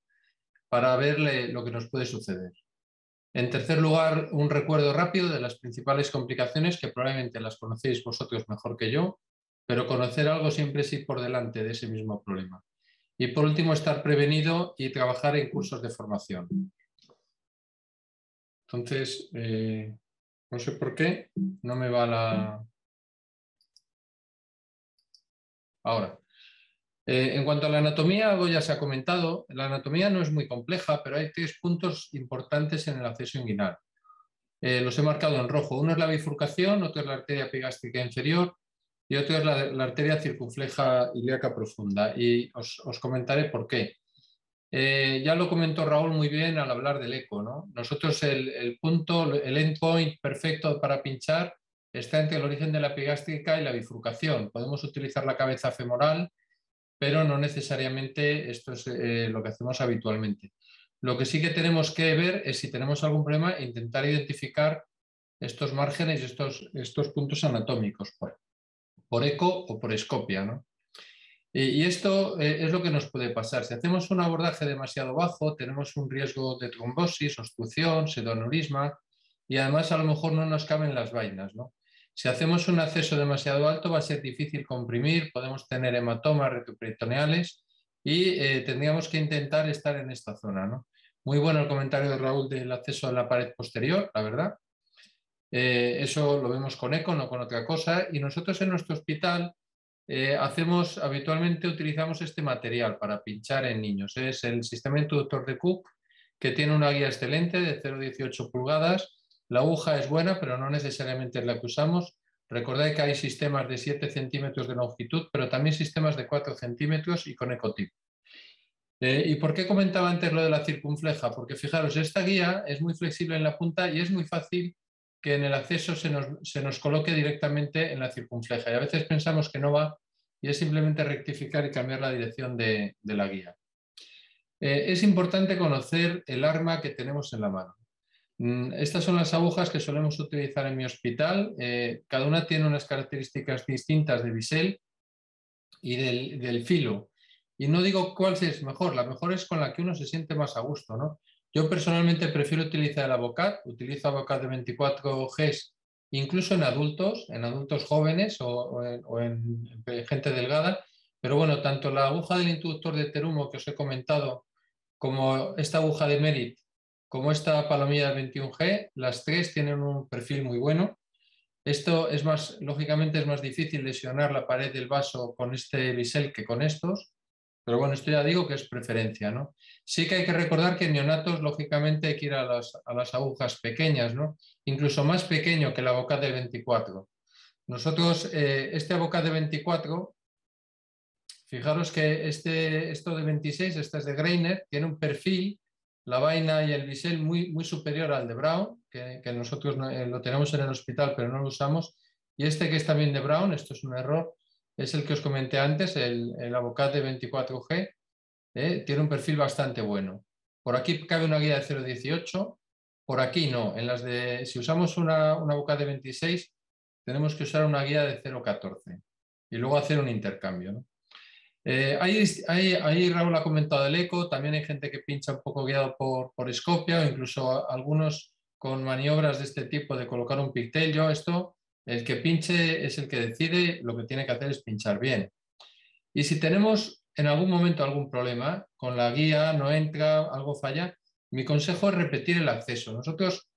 para verle lo que nos puede suceder. En tercer lugar, un recuerdo rápido de las principales complicaciones que probablemente las conocéis vosotros mejor que yo, pero conocer algo siempre es ir por delante de ese mismo problema. Y por último, estar prevenido y trabajar en cursos de formación. Entonces, no sé por qué, no me va la... Ahora, en cuanto a la anatomía, algo ya se ha comentado. La anatomía no es muy compleja, pero hay 3 puntos importantes en el acceso inguinal. Los he marcado en rojo. Uno es la bifurcación, otro es la arteria epigástrica inferior y otro es la arteria circunfleja ilíaca profunda. Y os comentaré por qué. Ya lo comentó Raúl muy bien al hablar del eco, ¿no? Nosotros el punto, el endpoint perfecto para pinchar está entre el origen de la epigástrica y la bifurcación. Podemos utilizar la cabeza femoral, pero no necesariamente esto es lo que hacemos habitualmente. Lo que sí que tenemos que ver es si tenemos algún problema e intentar identificar estos márgenes y estos puntos anatómicos por eco o por escopia, ¿no? Y esto es lo que nos puede pasar. Si hacemos un abordaje demasiado bajo, tenemos un riesgo de trombosis, obstrucción, pseudoaneurisma y además a lo mejor no nos caben las vainas, ¿no? Si hacemos un acceso demasiado alto va a ser difícil comprimir, podemos tener hematomas retroperitoneales y tendríamos que intentar estar en esta zona, ¿no? Muy bueno el comentario de Raúl del acceso a la pared posterior, la verdad. Eso lo vemos con eco, no con otra cosa. Y nosotros en nuestro hospital habitualmente utilizamos este material para pinchar en niños. Es el sistema introductor de Cook, que tiene una guía excelente de 0,18 pulgadas. La aguja es buena, pero no necesariamente es la que usamos. Recordad que hay sistemas de 7 centímetros de longitud, pero también sistemas de 4 centímetros y con ecotip. ¿Y por qué comentaba antes lo de la circunfleja? Porque fijaros, esta guía es muy flexible en la punta y es muy fácil que en el acceso se nos coloque directamente en la circunfleja. Y a veces pensamos que no va y es simplemente rectificar y cambiar la dirección de la guía. Es importante conocer el arma que tenemos en la mano. Estas son las agujas que solemos utilizar en mi hospital. Cada una tiene unas características distintas de bisel y del filo. Y no digo cuál es mejor, la mejor es con la que uno se siente más a gusto, ¿no? Yo personalmente prefiero utilizar el Avocat, utilizo Avocat de 24 Gs, incluso en adultos jóvenes o en gente delgada, pero bueno, tanto la aguja del introductor de Terumo que os he comentado, como esta aguja de Merit, como esta palomilla de 21G, las 3 tienen un perfil muy bueno. Esto es más, lógicamente es más difícil lesionar la pared del vaso con este bisel que con estos, pero bueno, esto ya digo que es preferencia, ¿no? Sí que hay que recordar que en neonatos, lógicamente, hay que ir a las agujas pequeñas, ¿no? Incluso más pequeño que el Avocat de 24. Nosotros, este Avocat de 24, fijaros que esto de 26, este es de Greiner, tiene un perfil, la vaina y el bisel muy, muy superior al de Brown, que nosotros lo tenemos en el hospital, pero no lo usamos. Y este que es también de Brown, esto es un error, es el que os comenté antes, el Avocat de 24G, tiene un perfil bastante bueno. Por aquí cabe una guía de 0,18, por aquí no. Si usamos una Avocat de 26, tenemos que usar una guía de 0,14 y luego hacer un intercambio, ¿no? Ahí Raúl ha comentado el eco, también hay gente que pincha un poco guiado por escopia o incluso algunos con maniobras de este tipo de colocar un pigtail. El que pinche es el que decide, lo que tiene que hacer es pinchar bien. Y si tenemos en algún momento algún problema, con la guía no entra, algo falla, mi consejo es repetir el acceso. Nosotros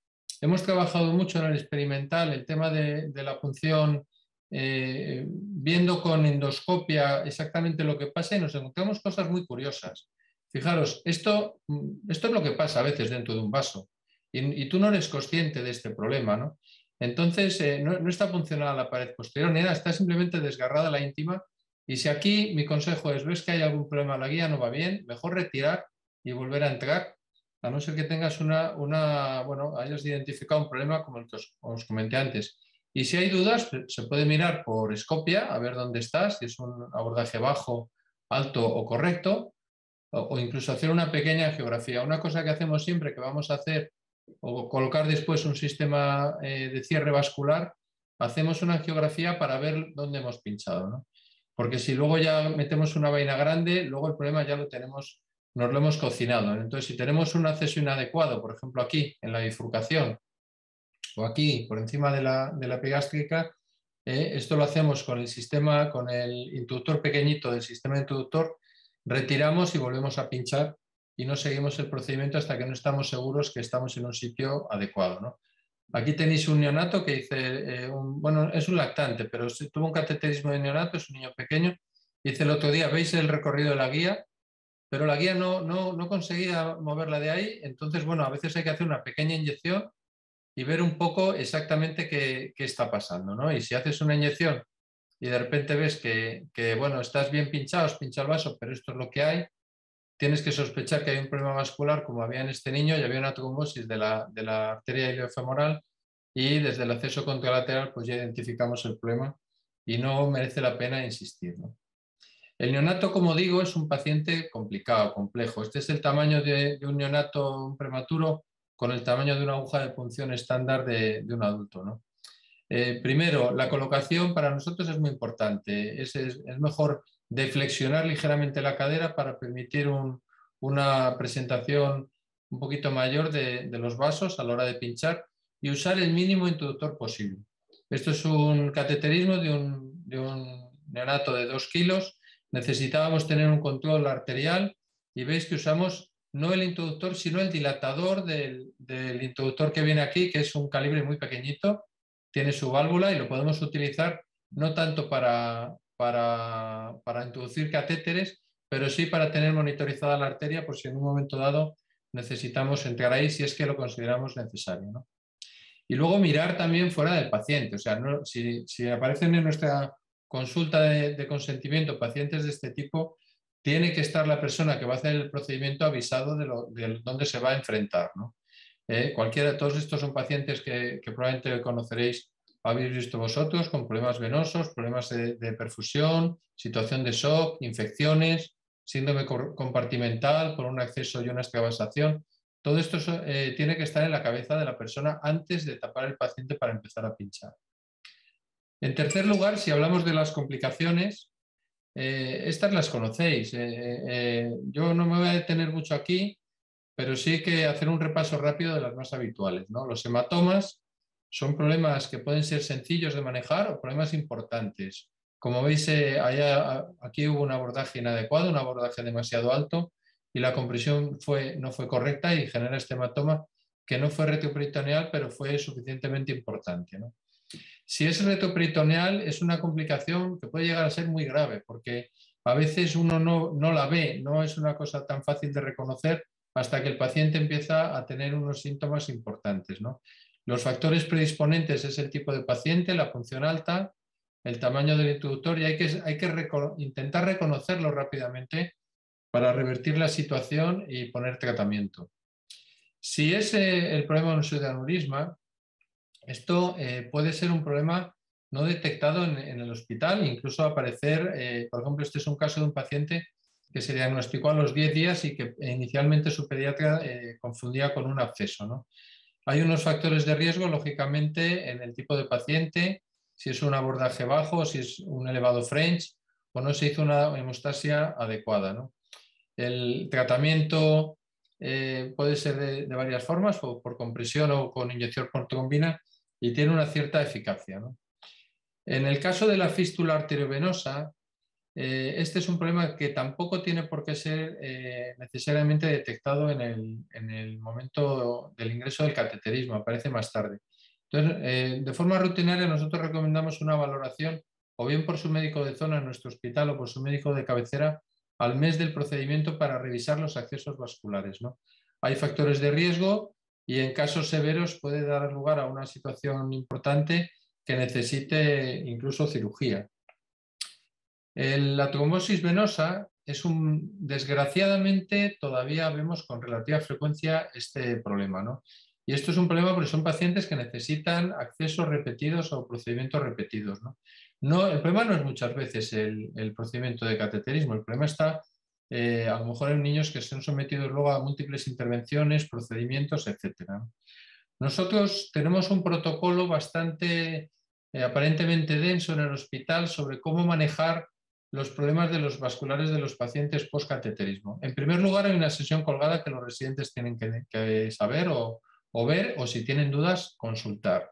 hemos trabajado mucho en el experimental el tema de la punción, viendo con endoscopia exactamente lo que pasa y nos encontramos cosas muy curiosas. Fijaros, esto es lo que pasa a veces dentro de un vaso y tú no eres consciente de este problema, ¿no? Entonces, no está funcionada la pared posterior ni nada, está simplemente desgarrada la íntima. Y si aquí mi consejo es, ves que hay algún problema, la guía no va bien, mejor retirar y volver a entrar, a no ser que tengas bueno, hayas identificado un problema como el que os comenté antes. Y si hay dudas, se puede mirar por Scopia, a ver dónde estás, si es un abordaje bajo, alto o correcto, o incluso hacer una pequeña geografía. Una cosa que hacemos siempre que vamos a hacer o colocar después un sistema de cierre vascular, hacemos una geografía para ver dónde hemos pinchado, ¿no? Porque si luego ya metemos una vaina grande, luego el problema ya lo tenemos, nos lo hemos cocinado, ¿no? Entonces, si tenemos un acceso inadecuado, por ejemplo aquí en la bifurcación o aquí por encima de la epigástrica, esto lo hacemos con el sistema, con el inductor pequeñito del sistema introductor, retiramos y volvemos a pinchar y no seguimos el procedimiento hasta que no estamos seguros que estamos en un sitio adecuado, ¿no? Aquí tenéis un neonato que dice, bueno, es un lactante, pero tuvo un cateterismo de neonato, es un niño pequeño. Dice el otro día, veis el recorrido de la guía, pero la guía no conseguía moverla de ahí. Entonces, bueno, a veces hay que hacer una pequeña inyección y ver un poco exactamente qué está pasando, ¿no? Y si haces una inyección y de repente ves que bueno, estás bien pinchado, has pinchado el vaso, pero esto es lo que hay, tienes que sospechar que hay un problema vascular, como había en este niño, y había una trombosis de la arteria iliofemoral, y desde el acceso contralateral pues ya identificamos el problema y no merece la pena insistir, ¿no? El neonato, como digo, es un paciente complicado, complejo. Este es el tamaño de un neonato, un prematuro, con el tamaño de una aguja de punción estándar de un adulto, ¿no? Primero, la colocación para nosotros es muy importante. Es mejor deflexionar ligeramente la cadera para permitir una presentación un poquito mayor de los vasos a la hora de pinchar y usar el mínimo introductor posible. Esto es un cateterismo de un neonato de 2 kilos. Necesitábamos tener un control arterial y veis que usamos no el introductor, sino el dilatador del introductor que viene aquí, que es un calibre muy pequeñito, tiene su válvula y lo podemos utilizar no tanto para introducir catéteres, pero sí para tener monitorizada la arteria por si en un momento dado necesitamos entrar ahí si es que lo consideramos necesario, ¿no? Y luego mirar también fuera del paciente, o sea, si aparecen en nuestra consulta de consentimiento pacientes de este tipo, tiene que estar la persona que va a hacer el procedimiento avisado de dónde se va a enfrentar, ¿no? Cualquiera de todos estos son pacientes que probablemente conoceréis, habéis visto vosotros, con problemas venosos, problemas de perfusión, situación de shock, infecciones, síndrome compartimental por un acceso y una extravasación. Todo esto tiene que estar en la cabeza de la persona antes de tapar el paciente para empezar a pinchar. En tercer lugar, si hablamos de las complicaciones, estas las conocéis. Yo no me voy a detener mucho aquí, pero sí que hacer un repaso rápido de las más habituales, ¿no? Los hematomas son problemas que pueden ser sencillos de manejar o problemas importantes. Como veis, aquí hubo un abordaje inadecuado, un abordaje demasiado alto y la compresión no fue correcta y genera este hematoma que no fue retroperitoneal, pero fue suficientemente importante, ¿no? Si es retroperitoneal, es una complicación que puede llegar a ser muy grave, porque a veces uno no la ve, no es una cosa tan fácil de reconocer hasta que el paciente empieza a tener unos síntomas importantes, ¿no? Los factores predisponentes es el tipo de paciente, la punción alta, el tamaño del introductor y hay que intentar reconocerlo rápidamente para revertir la situación y poner tratamiento. Si es el problema de un pseudoaneurisma, esto puede ser un problema no detectado en el hospital, incluso aparecer, por ejemplo, este es un caso de un paciente que se diagnosticó a los 10 días y que inicialmente su pediatra confundía con un absceso, ¿no? Hay unos factores de riesgo, lógicamente, en el tipo de paciente, si es un abordaje bajo, si es un elevado French o no se hizo una hemostasia adecuada, ¿no? El tratamiento puede ser de varias formas, o por compresión o con inyección por trombina, y tiene una cierta eficacia, ¿no? En el caso de la fístula arteriovenosa, este es un problema que tampoco tiene por qué ser necesariamente detectado en el momento del ingreso del cateterismo, aparece más tarde. Entonces, de forma rutinaria nosotros recomendamos una valoración o bien por su médico de zona en nuestro hospital o por su médico de cabecera al mes del procedimiento para revisar los accesos vasculares, ¿no? Hay factores de riesgo y en casos severos puede dar lugar a una situación importante que necesite incluso cirugía. La trombosis venosa desgraciadamente todavía vemos con relativa frecuencia este problema, ¿no? Y esto es un problema porque son pacientes que necesitan accesos repetidos o procedimientos repetidos, ¿no? El problema no es muchas veces el procedimiento de cateterismo, el problema está a lo mejor en niños que son sometidos luego a múltiples intervenciones, procedimientos, etc. Nosotros tenemos un protocolo bastante aparentemente denso en el hospital sobre cómo manejar los problemas de los vasculares de los pacientes post-cateterismo. En primer lugar, hay una sesión colgada que los residentes tienen que saber o ver, o si tienen dudas, consultar.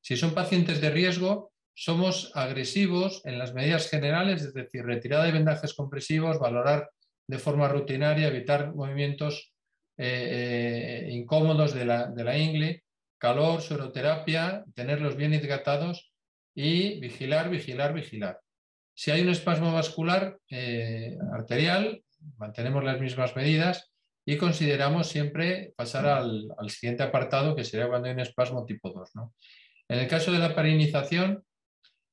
Si son pacientes de riesgo, somos agresivos en las medidas generales, es decir, retirada de vendajes compresivos, valorar de forma rutinaria, evitar movimientos incómodos de la ingle, calor, sueroterapia, tenerlos bien hidratados y vigilar. Si hay un espasmo vascular arterial, mantenemos las mismas medidas y consideramos siempre pasar al siguiente apartado, que sería cuando hay un espasmo tipo 2, ¿no? En el caso de la parinización,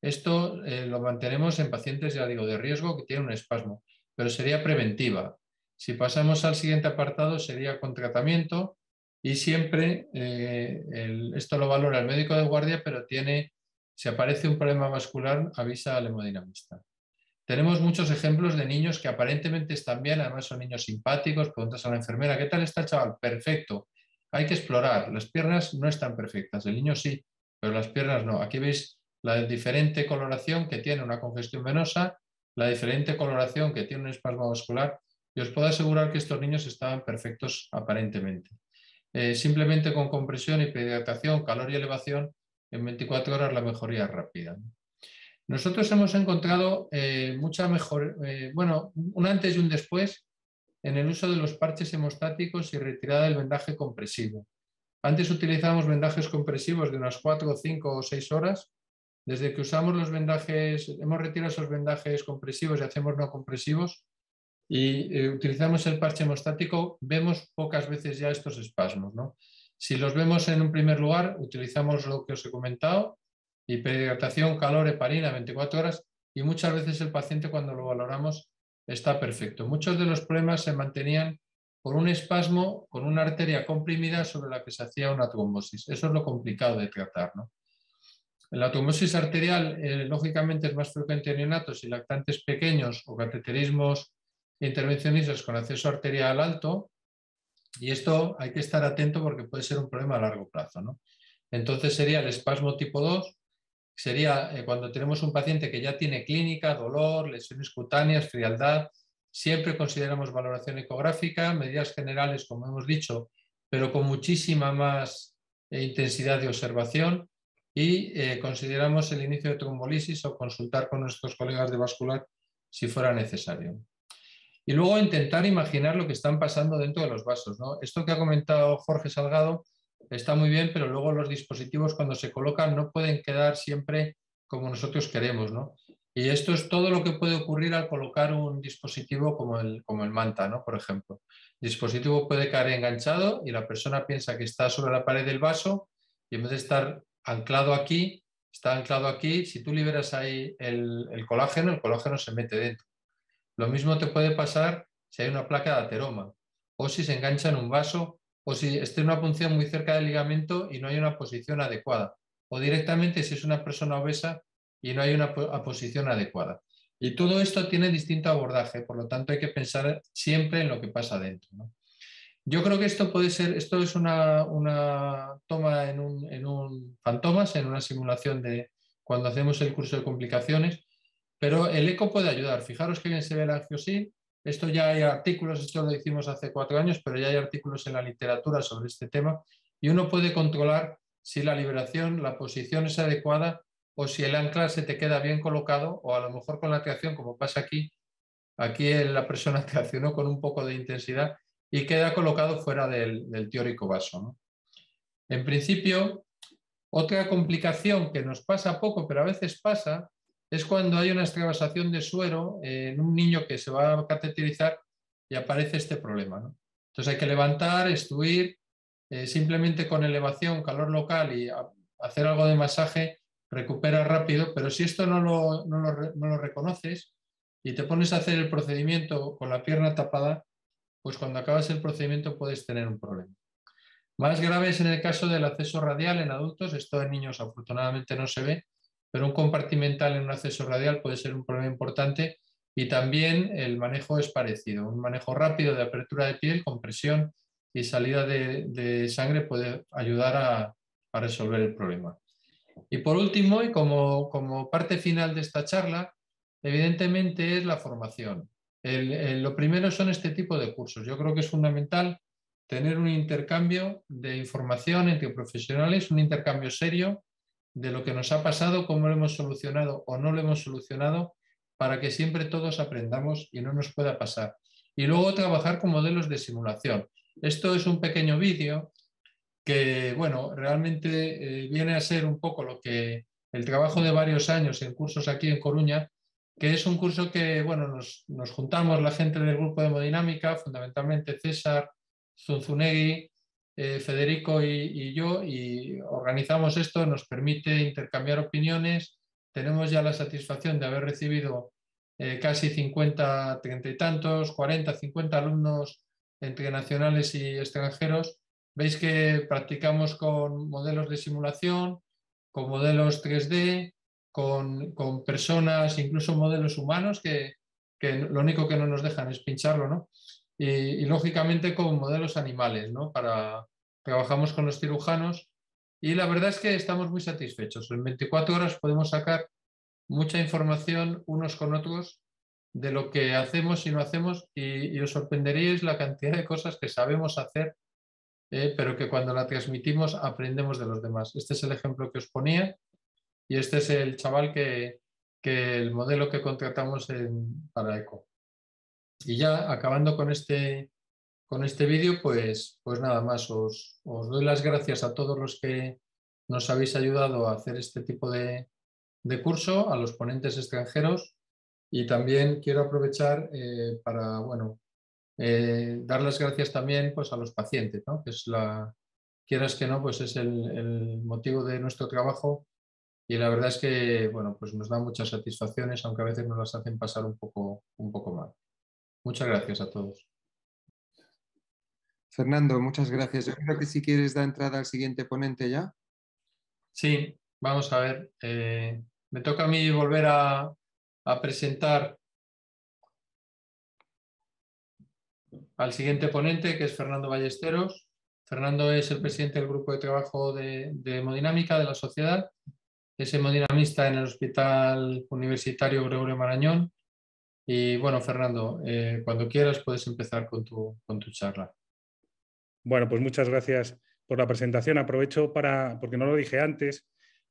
esto lo mantenemos en pacientes, ya digo, de riesgo que tienen un espasmo, pero sería preventiva. Si pasamos al siguiente apartado sería con tratamiento y siempre esto lo valora el médico de guardia, pero si aparece un problema vascular, avisa al hemodinamista. Tenemos muchos ejemplos de niños que aparentemente están bien, además son niños simpáticos, preguntas a la enfermera, ¿qué tal está el chaval? Perfecto. Hay que explorar, las piernas no están perfectas, el niño sí, pero las piernas no. Aquí veis la diferente coloración que tiene una congestión venosa, la diferente coloración que tiene un espasmo vascular, y os puedo asegurar que estos niños estaban perfectos aparentemente. Simplemente con compresión y prehidratación, calor y elevación, en 24 horas la mejoría es rápida. Nosotros hemos encontrado mucha mejor, un antes y un después en el uso de los parches hemostáticos y retirada del vendaje compresivo. Antes utilizábamos vendajes compresivos de unas 4, 5 o 6 horas. Desde que usamos los vendajes, hemos retirado esos vendajes compresivos y hacemos no compresivos y utilizamos el parche hemostático, vemos pocas veces ya estos espasmos, ¿no? Si los vemos en un primer lugar, utilizamos lo que os he comentado, hiperhidratación, calor, heparina, 24 horas, y muchas veces el paciente cuando lo valoramos está perfecto. Muchos de los problemas se mantenían por un espasmo con una arteria comprimida sobre la que se hacía una trombosis. Eso es lo complicado de tratar, ¿no? La trombosis arterial, lógicamente, es más frecuente en neonatos y lactantes pequeños o cateterismos intervencionistas con acceso arterial alto, y esto hay que estar atento porque puede ser un problema a largo plazo, ¿no? Entonces sería el espasmo tipo 2, sería cuando tenemos un paciente que ya tiene clínica, dolor, lesiones cutáneas, frialdad. Siempre consideramos valoración ecográfica, medidas generales, como hemos dicho, pero con muchísima más intensidad de observación, y consideramos el inicio de trombolisis o consultar con nuestros colegas de vascular si fuera necesario. Y luego intentar imaginar lo que están pasando dentro de los vasos, ¿no? Esto que ha comentado Jorge Salgado está muy bien, pero luego los dispositivos cuando se colocan no pueden quedar siempre como nosotros queremos, ¿no? Y esto es todo lo que puede ocurrir al colocar un dispositivo como el Manta, ¿no? Por ejemplo, el dispositivo puede caer enganchado y la persona piensa que está sobre la pared del vaso y en vez de estar anclado aquí, está anclado aquí. Si tú liberas ahí el colágeno se mete dentro. Lo mismo te puede pasar si hay una placa de ateroma o si se engancha en un vaso o si esté una punción muy cerca del ligamento y no hay una posición adecuada, o directamente si es una persona obesa y no hay una posición adecuada. Y todo esto tiene distinto abordaje, por lo tanto hay que pensar siempre en lo que pasa dentro, ¿no? Yo creo que esto es una toma en un Fantomas, en una simulación de cuando hacemos el curso de complicaciones, pero el eco puede ayudar. Fijaros que bien se ve el angiosín. Esto ya hay artículos, esto lo hicimos hace 4 años, pero ya hay artículos en la literatura sobre este tema y uno puede controlar si la liberación, la posición es adecuada o si el ancla se te queda bien colocado, o a lo mejor con la tracción, como pasa aquí la persona traccionó con un poco de intensidad y queda colocado fuera del teórico vaso, ¿no? En principio, otra complicación que nos pasa poco, pero a veces pasa, es cuando hay una extravasación de suero en un niño que se va a cateterizar y aparece este problema, ¿no? Entonces hay que levantar, extruir, simplemente con elevación, calor local y hacer algo de masaje, recupera rápido, pero si esto no lo reconoces y te pones a hacer el procedimiento con la pierna tapada, pues cuando acabas el procedimiento puedes tener un problema. Más grave es en el caso del acceso radial en adultos, esto en niños afortunadamente no se ve, pero un compartimental en un acceso radial puede ser un problema importante y también el manejo es parecido, un manejo rápido de apertura de piel, compresión y salida de sangre puede ayudar a resolver el problema. Y por último, y como parte final de esta charla, evidentemente es la formación. Lo primero son este tipo de cursos. Yo creo que es fundamental tener un intercambio de información entre profesionales, un intercambio serio de lo que nos ha pasado, cómo lo hemos solucionado o no lo hemos solucionado, para que siempre todos aprendamos y no nos pueda pasar. Y luego trabajar con modelos de simulación. Esto es un pequeño vídeo que, bueno, realmente viene a ser un poco lo que el trabajo de varios años en cursos aquí en Coruña, que es un curso que, bueno, nos juntamos la gente del grupo de hemodinámica, fundamentalmente César, Zunzunegui, Federico y yo, y organizamos esto, nos permite intercambiar opiniones. Tenemos ya la satisfacción de haber recibido casi 50, 30 y tantos, 40, 50 alumnos entre nacionales y extranjeros. Veis que practicamos con modelos de simulación, con modelos 3D, con personas, incluso modelos humanos, que lo único que no nos dejan es pincharlo, ¿no? Y lógicamente con modelos animales, ¿no? Trabajamos con los cirujanos y la verdad es que estamos muy satisfechos. En 24 horas podemos sacar mucha información unos con otros de lo que hacemos y no hacemos y os sorprenderíais la cantidad de cosas que sabemos hacer, pero que cuando la transmitimos aprendemos de los demás. Este es el ejemplo que os ponía y este es el chaval que el modelo que contratamos para ECO. Y ya acabando con este vídeo, pues nada más, os doy las gracias a todos los que nos habéis ayudado a hacer este tipo de curso, a los ponentes extranjeros, y también quiero aprovechar para, bueno, dar las gracias también pues, a los pacientes, ¿no? Que es quieras que no, pues es el motivo de nuestro trabajo y la verdad es que, bueno, pues nos da muchas satisfacciones, aunque a veces nos las hacen pasar un poco mal. Muchas gracias a todos. Fernando, muchas gracias. Yo creo que si quieres dar entrada al siguiente ponente ya. Sí, vamos a ver. Me toca a mí volver a presentar al siguiente ponente, que es Fernando Ballesteros. Fernando es el presidente del grupo de trabajo de hemodinámica de la sociedad. Es hemodinamista en el Hospital Universitario Gregorio Marañón. Y bueno, Fernando, cuando quieras puedes empezar con tu charla. Bueno, pues muchas gracias por la presentación. Aprovecho porque no lo dije antes,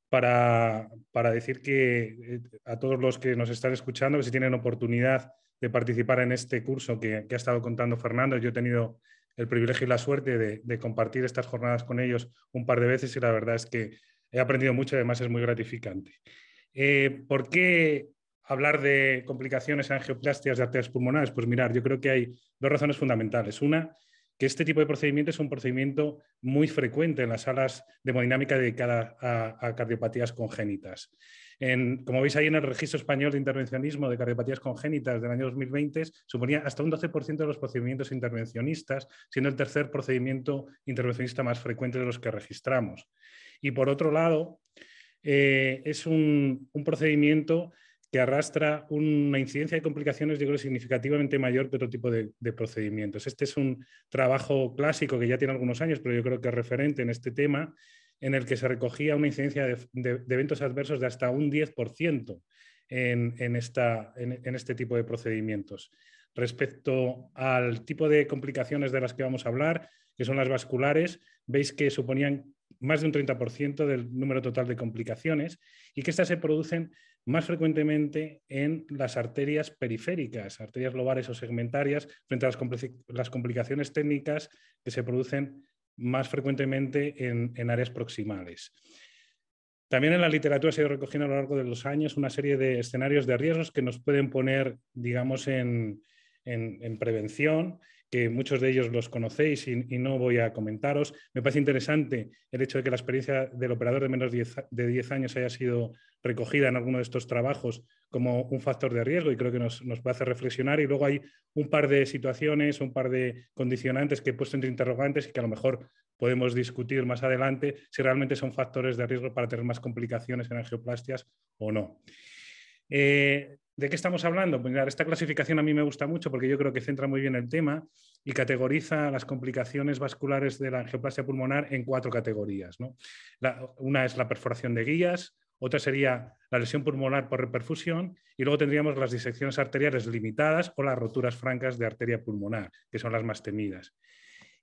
para decir que a todos los que nos están escuchando, que si tienen oportunidad de participar en este curso que ha estado contando Fernando, yo he tenido el privilegio y la suerte de compartir estas jornadas con ellos un par de veces y la verdad es que he aprendido mucho y además es muy gratificante. ¿Por qué hablar de complicaciones en angioplastias de arterias pulmonares? Pues mirar, yo creo que hay dos razones fundamentales. Una, que este tipo de procedimiento es un procedimiento muy frecuente en las salas de hemodinámica dedicadas a cardiopatías congénitas. Como veis ahí en el Registro Español de Intervencionismo de Cardiopatías Congénitas del año 2020, suponía hasta un 12% de los procedimientos intervencionistas, siendo el tercer procedimiento intervencionista más frecuente de los que registramos. Y por otro lado, es un procedimiento que arrastra una incidencia de complicaciones, yo creo, significativamente mayor que otro tipo de procedimientos. Este es un trabajo clásico que ya tiene algunos años, pero yo creo que es referente en este tema, en el que se recogía una incidencia de eventos adversos de hasta un 10% en este tipo de procedimientos. Respecto al tipo de complicaciones de las que vamos a hablar, que son las vasculares, veis que suponían más de un 30% del número total de complicaciones y que estas se producen más frecuentemente en las arterias periféricas, arterias lobares o segmentarias, frente a las complicaciones técnicas que se producen más frecuentemente en áreas proximales. También en la literatura se ha ido recogiendo a lo largo de los años una serie de escenarios de riesgos que nos pueden poner, digamos, en prevención, que muchos de ellos los conocéis y no voy a comentaros. Me parece interesante el hecho de que la experiencia del operador de menos de 10 años haya sido recogida en alguno de estos trabajos como un factor de riesgo y creo que nos puede hacer reflexionar. Y luego hay un par de situaciones, un par de condicionantes que he puesto entre interrogantes y que a lo mejor podemos discutir más adelante si realmente son factores de riesgo para tener más complicaciones en angioplastias o no. ¿De qué estamos hablando? Pues mirad, esta clasificación a mí me gusta mucho porque yo creo que centra muy bien el tema y categoriza las complicaciones vasculares de la angioplastia pulmonar en 4 categorías, ¿no? Una es la perforación de guías, otra sería la lesión pulmonar por reperfusión y luego tendríamos las disecciones arteriales limitadas o las roturas francas de arteria pulmonar, que son las más temidas.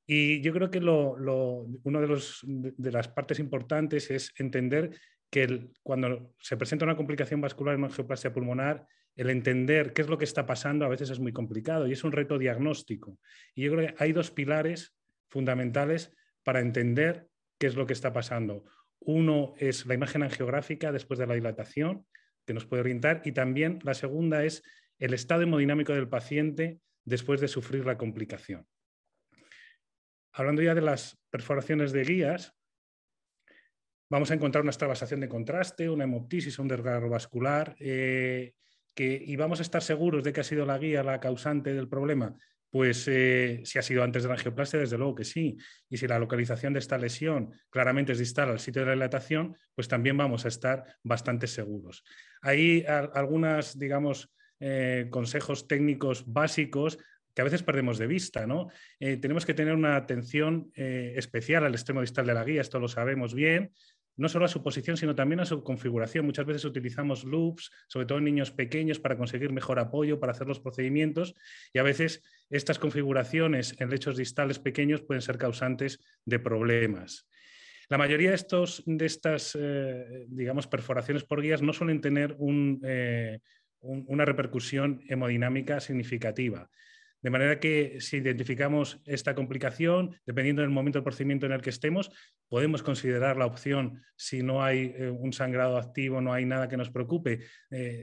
Y yo creo que una de las partes importantes es entender que cuando se presenta una complicación vascular en una angioplastia pulmonar, el entender qué es lo que está pasando a veces es muy complicado y es un reto diagnóstico. Y yo creo que hay 2 pilares fundamentales para entender qué es lo que está pasando. Uno es la imagen angiográfica después de la dilatación, que nos puede orientar, y también la segunda es el estado hemodinámico del paciente después de sufrir la complicación. Hablando ya de las perforaciones de guías, vamos a encontrar una extravasación de contraste, una hemoptisis, un desgarro vascular, y vamos a estar seguros de que ha sido la guía la causante del problema. Pues si ha sido antes de la angioplastia, desde luego que sí. Y si la localización de esta lesión claramente es distal al sitio de la dilatación, pues también vamos a estar bastante seguros. Hay algunos, digamos, consejos técnicos básicos que a veces perdemos de vista, ¿no? Tenemos que tener una atención especial al extremo distal de la guía, esto lo sabemos bien, no solo a su posición, sino también a su configuración. Muchas veces utilizamos loops, sobre todo en niños pequeños, para conseguir mejor apoyo, para hacer los procedimientos, y a veces estas configuraciones en lechos distales pequeños pueden ser causantes de problemas. La mayoría de estas digamos, perforaciones por guías no suelen tener una repercusión hemodinámica significativa. De manera que si identificamos esta complicación, dependiendo del momento del procedimiento en el que estemos, podemos considerar la opción, si no hay un sangrado activo, no hay nada que nos preocupe,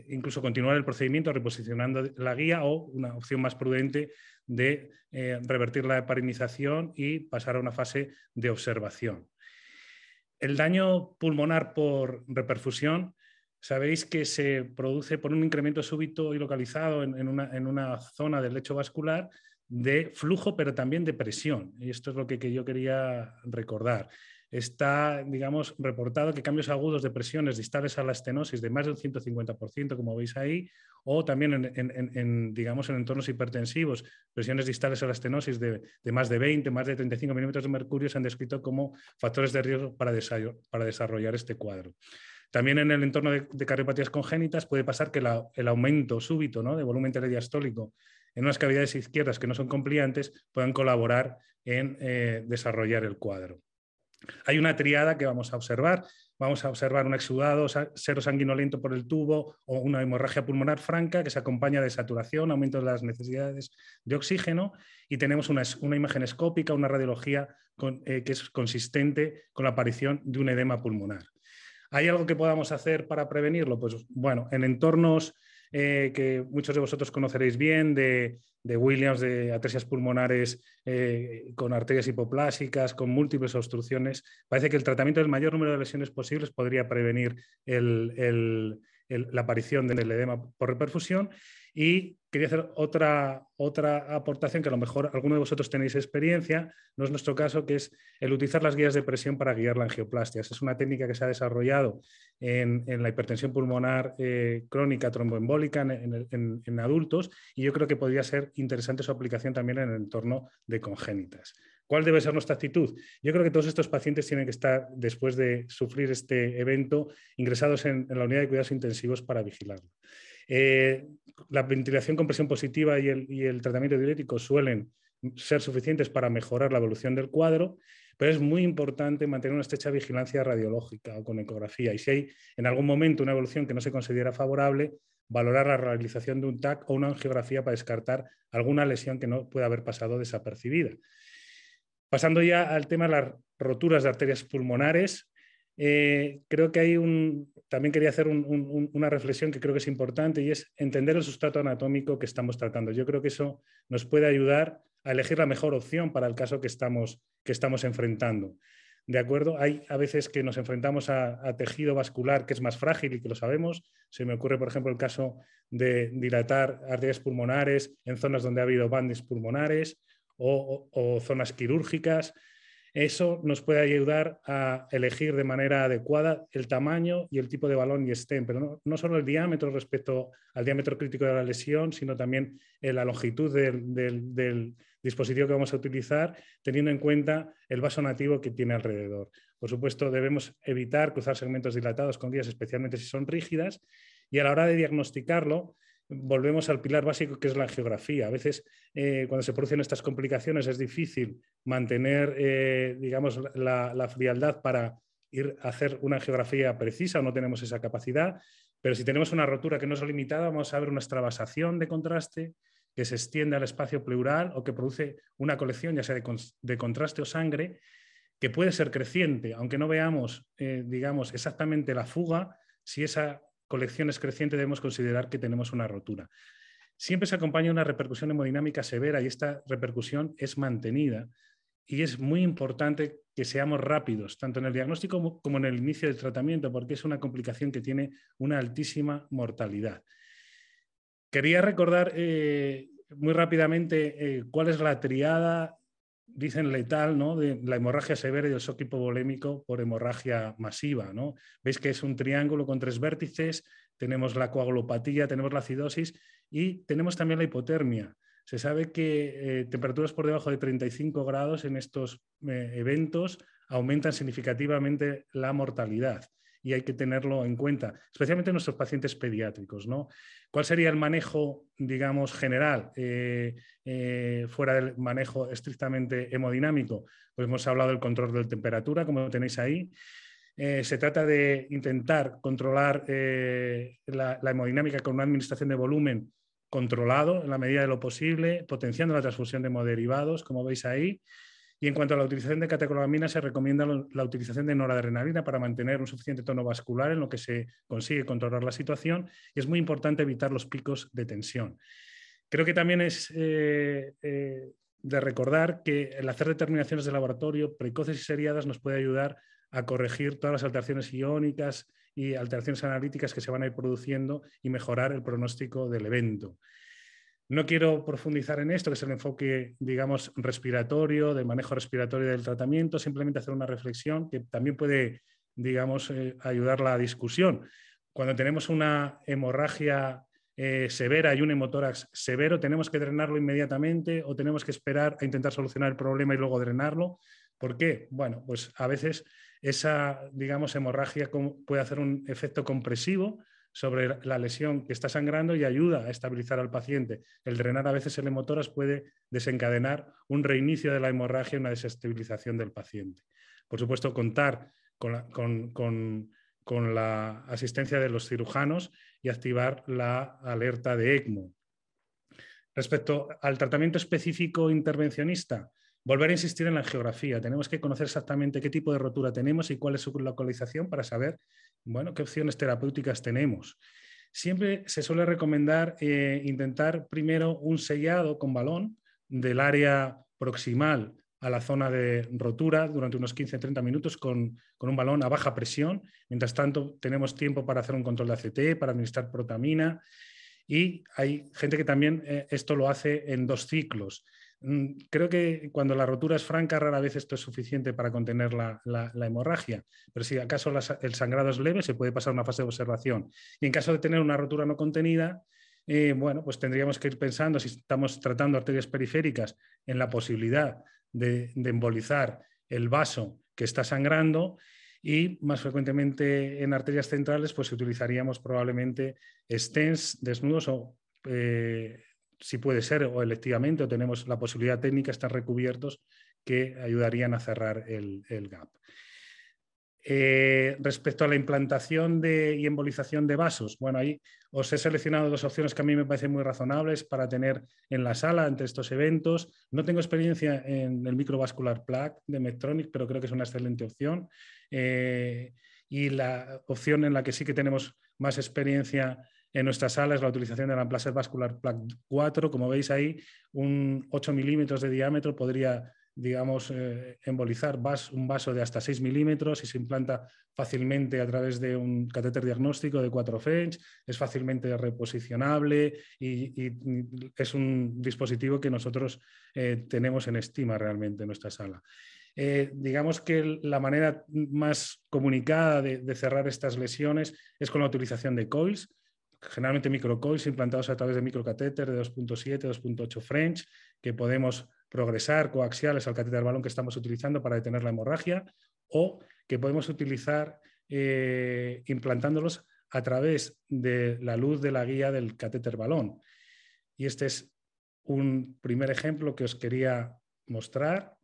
incluso continuar el procedimiento reposicionando la guía, o una opción más prudente de revertir la heparinización y pasar a una fase de observación. El daño pulmonar por reperfusión, sabéis que se produce por un incremento súbito y localizado en una zona del lecho vascular de flujo, pero también de presión. Y esto es lo que yo quería recordar. Está, digamos, reportado que cambios agudos de presiones distales a la estenosis de más de un 150%, como veis ahí, o también digamos, en entornos hipertensivos, presiones distales a la estenosis de más de 20, más de 35 milímetros de mercurio se han descrito como factores de riesgo para desarrollar este cuadro. También en el entorno de cardiopatías congénitas puede pasar que el aumento súbito, ¿no?, de volumen telediastólico en unas cavidades izquierdas que no son compliantes puedan colaborar en desarrollar el cuadro. Hay una triada que vamos a observar. Vamos a observar un exudado serosanguinolento por el tubo o una hemorragia pulmonar franca que se acompaña de saturación, aumento de las necesidades de oxígeno, y tenemos una imagen escópica, una radiología que es consistente con la aparición de un edema pulmonar. ¿Hay algo que podamos hacer para prevenirlo? Pues bueno, en entornos que muchos de vosotros conoceréis bien, de Williams, de atresias pulmonares con arterias hipoplásicas, con múltiples obstrucciones, parece que el tratamiento del mayor número de lesiones posibles podría prevenir la aparición del edema por reperfusión. Y quería hacer otra aportación que a lo mejor alguno de vosotros tenéis experiencia, no es nuestro caso, que es el utilizar las guías de presión para guiar la angioplastia. Es una técnica que se ha desarrollado en la hipertensión pulmonar crónica tromboembólica en adultos, y yo creo que podría ser interesante su aplicación también en el entorno de congénitas. ¿Cuál debe ser nuestra actitud? Yo creo que todos estos pacientes tienen que estar, después de sufrir este evento, ingresados en la unidad de cuidados intensivos para vigilarlo. La ventilación con presión positiva y el tratamiento diurético suelen ser suficientes para mejorar la evolución del cuadro, pero es muy importante mantener una estrecha vigilancia radiológica o con ecografía, y si hay en algún momento una evolución que no se considera favorable, valorar la realización de un TAC o una angiografía para descartar alguna lesión que no pueda haber pasado desapercibida. Pasando ya al tema de las roturas de arterias pulmonares, creo que también quería hacer una reflexión que creo que es importante, y es entender el sustrato anatómico que estamos tratando. Yo creo que eso nos puede ayudar a elegir la mejor opción para el caso que estamos enfrentando. ¿De acuerdo? Hay a veces que nos enfrentamos a tejido vascular que es más frágil y que lo sabemos. Se me ocurre, por ejemplo, el caso de dilatar arterias pulmonares en zonas donde ha habido bandis pulmonares o zonas quirúrgicas. Eso nos puede ayudar a elegir de manera adecuada el tamaño y el tipo de balón y stent, pero no solo el diámetro respecto al diámetro crítico de la lesión, sino también la longitud del dispositivo que vamos a utilizar, teniendo en cuenta el vaso nativo que tiene alrededor. Por supuesto, debemos evitar cruzar segmentos dilatados con guías, especialmente si son rígidas, y a la hora de diagnosticarlo, volvemos al pilar básico que es la angiografía. A veces cuando se producen estas complicaciones es difícil mantener digamos, la frialdad para ir a hacer una angiografía precisa o no tenemos esa capacidad, pero si tenemos una rotura que no es limitada, vamos a ver una extravasación de contraste que se extiende al espacio pleural o que produce una colección ya sea de contraste o sangre que puede ser creciente, aunque no veamos digamos, exactamente la fuga. Si esa colección es creciente, debemos considerar que tenemos una rotura. Siempre se acompaña una repercusión hemodinámica severa y esta repercusión es mantenida, y es muy importante que seamos rápidos, tanto en el diagnóstico como en el inicio del tratamiento, porque es una complicación que tiene una altísima mortalidad. Quería recordar muy rápidamente cuál es la triada, dicen letal, ¿no?, de la hemorragia severa y el shock hipovolémico por hemorragia masiva, ¿no? Veis que es un triángulo con 3 vértices, tenemos la coagulopatía, tenemos la acidosis y tenemos también la hipotermia. Se sabe que temperaturas por debajo de 35 grados en estos eventos aumentan significativamente la mortalidad, y hay que tenerlo en cuenta, especialmente en nuestros pacientes pediátricos, ¿no? ¿Cuál sería el manejo, digamos, general, fuera del manejo estrictamente hemodinámico? Pues hemos hablado del control de temperatura, como tenéis ahí. Se trata de intentar controlar la hemodinámica con una administración de volumen controlado en la medida de lo posible, potenciando la transfusión de hemoderivados, como veis ahí. Y en cuanto a la utilización de catecolamina, se recomienda la utilización de noradrenalina para mantener un suficiente tono vascular, en lo que se consigue controlar la situación, y es muy importante evitar los picos de tensión. Creo que también es de recordar que el hacer determinaciones de laboratorio precoces y seriadas nos puede ayudar a corregir todas las alteraciones iónicas y alteraciones analíticas que se van a ir produciendo y mejorar el pronóstico del evento. No quiero profundizar en esto, que es el enfoque, digamos, respiratorio, del manejo respiratorio del tratamiento, simplemente hacer una reflexión que también puede, digamos, ayudar a la discusión. Cuando tenemos una hemorragia severa y un hemotórax severo, ¿tenemos que drenarlo inmediatamente o tenemos que esperar a intentar solucionar el problema y luego drenarlo? ¿Por qué? Bueno, pues a veces esa, digamos, hemorragia puede hacer un efecto compresivo sobre la lesión que está sangrando y ayuda a estabilizar al paciente. El drenar a veces el hemotórax puede desencadenar un reinicio de la hemorragia y una desestabilización del paciente. Por supuesto, contar con la asistencia de los cirujanos y activar la alerta de ECMO. Respecto al tratamiento específico intervencionista, volver a insistir en la angiografía. Tenemos que conocer exactamente qué tipo de rotura tenemos y cuál es su localización para saber, bueno, qué opciones terapéuticas tenemos. Siempre se suele recomendar intentar primero un sellado con balón del área proximal a la zona de rotura durante unos 15-30 minutos con un balón a baja presión. Mientras tanto, tenemos tiempo para hacer un control de ACT, para administrar protamina, y hay gente que también esto lo hace en 2 ciclos. Creo que cuando la rotura es franca, rara vez esto es suficiente para contener la hemorragia, pero si acaso el sangrado es leve, se puede pasar a una fase de observación. Y en caso de tener una rotura no contenida, bueno, pues tendríamos que ir pensando, si estamos tratando arterias periféricas, en la posibilidad de embolizar el vaso que está sangrando, y más frecuentemente en arterias centrales pues utilizaríamos probablemente stents desnudos o si puede ser o electivamente, o tenemos la posibilidad técnica, están recubiertos, que ayudarían a cerrar el gap. Respecto a la implantación y embolización de vasos, bueno, ahí os he seleccionado dos opciones que a mí me parecen muy razonables para tener en la sala ante estos eventos. No tengo experiencia en el microvascular plug de Medtronic, pero creo que es una excelente opción. Y la opción en la que sí que tenemos más experiencia en nuestra sala es la utilización de la Amplastar Vascular Plug 4. Como veis ahí, un 8 milímetros de diámetro podría, digamos, embolizar un vaso de hasta 6 milímetros y se implanta fácilmente a través de un catéter diagnóstico de 4 French, es fácilmente reposicionable y es un dispositivo que nosotros tenemos en estima realmente en nuestra sala. Digamos que la manera más comunicada de cerrar estas lesiones es con la utilización de coils, generalmente microcoils implantados a través de microcatéter de 2.7, 2.8 French, que podemos progresar coaxiales al catéter balón que estamos utilizando para detener la hemorragia, o que podemos utilizar implantándolos a través de la luz de la guía del catéter balón. Y este es un primer ejemplo que os quería mostrar.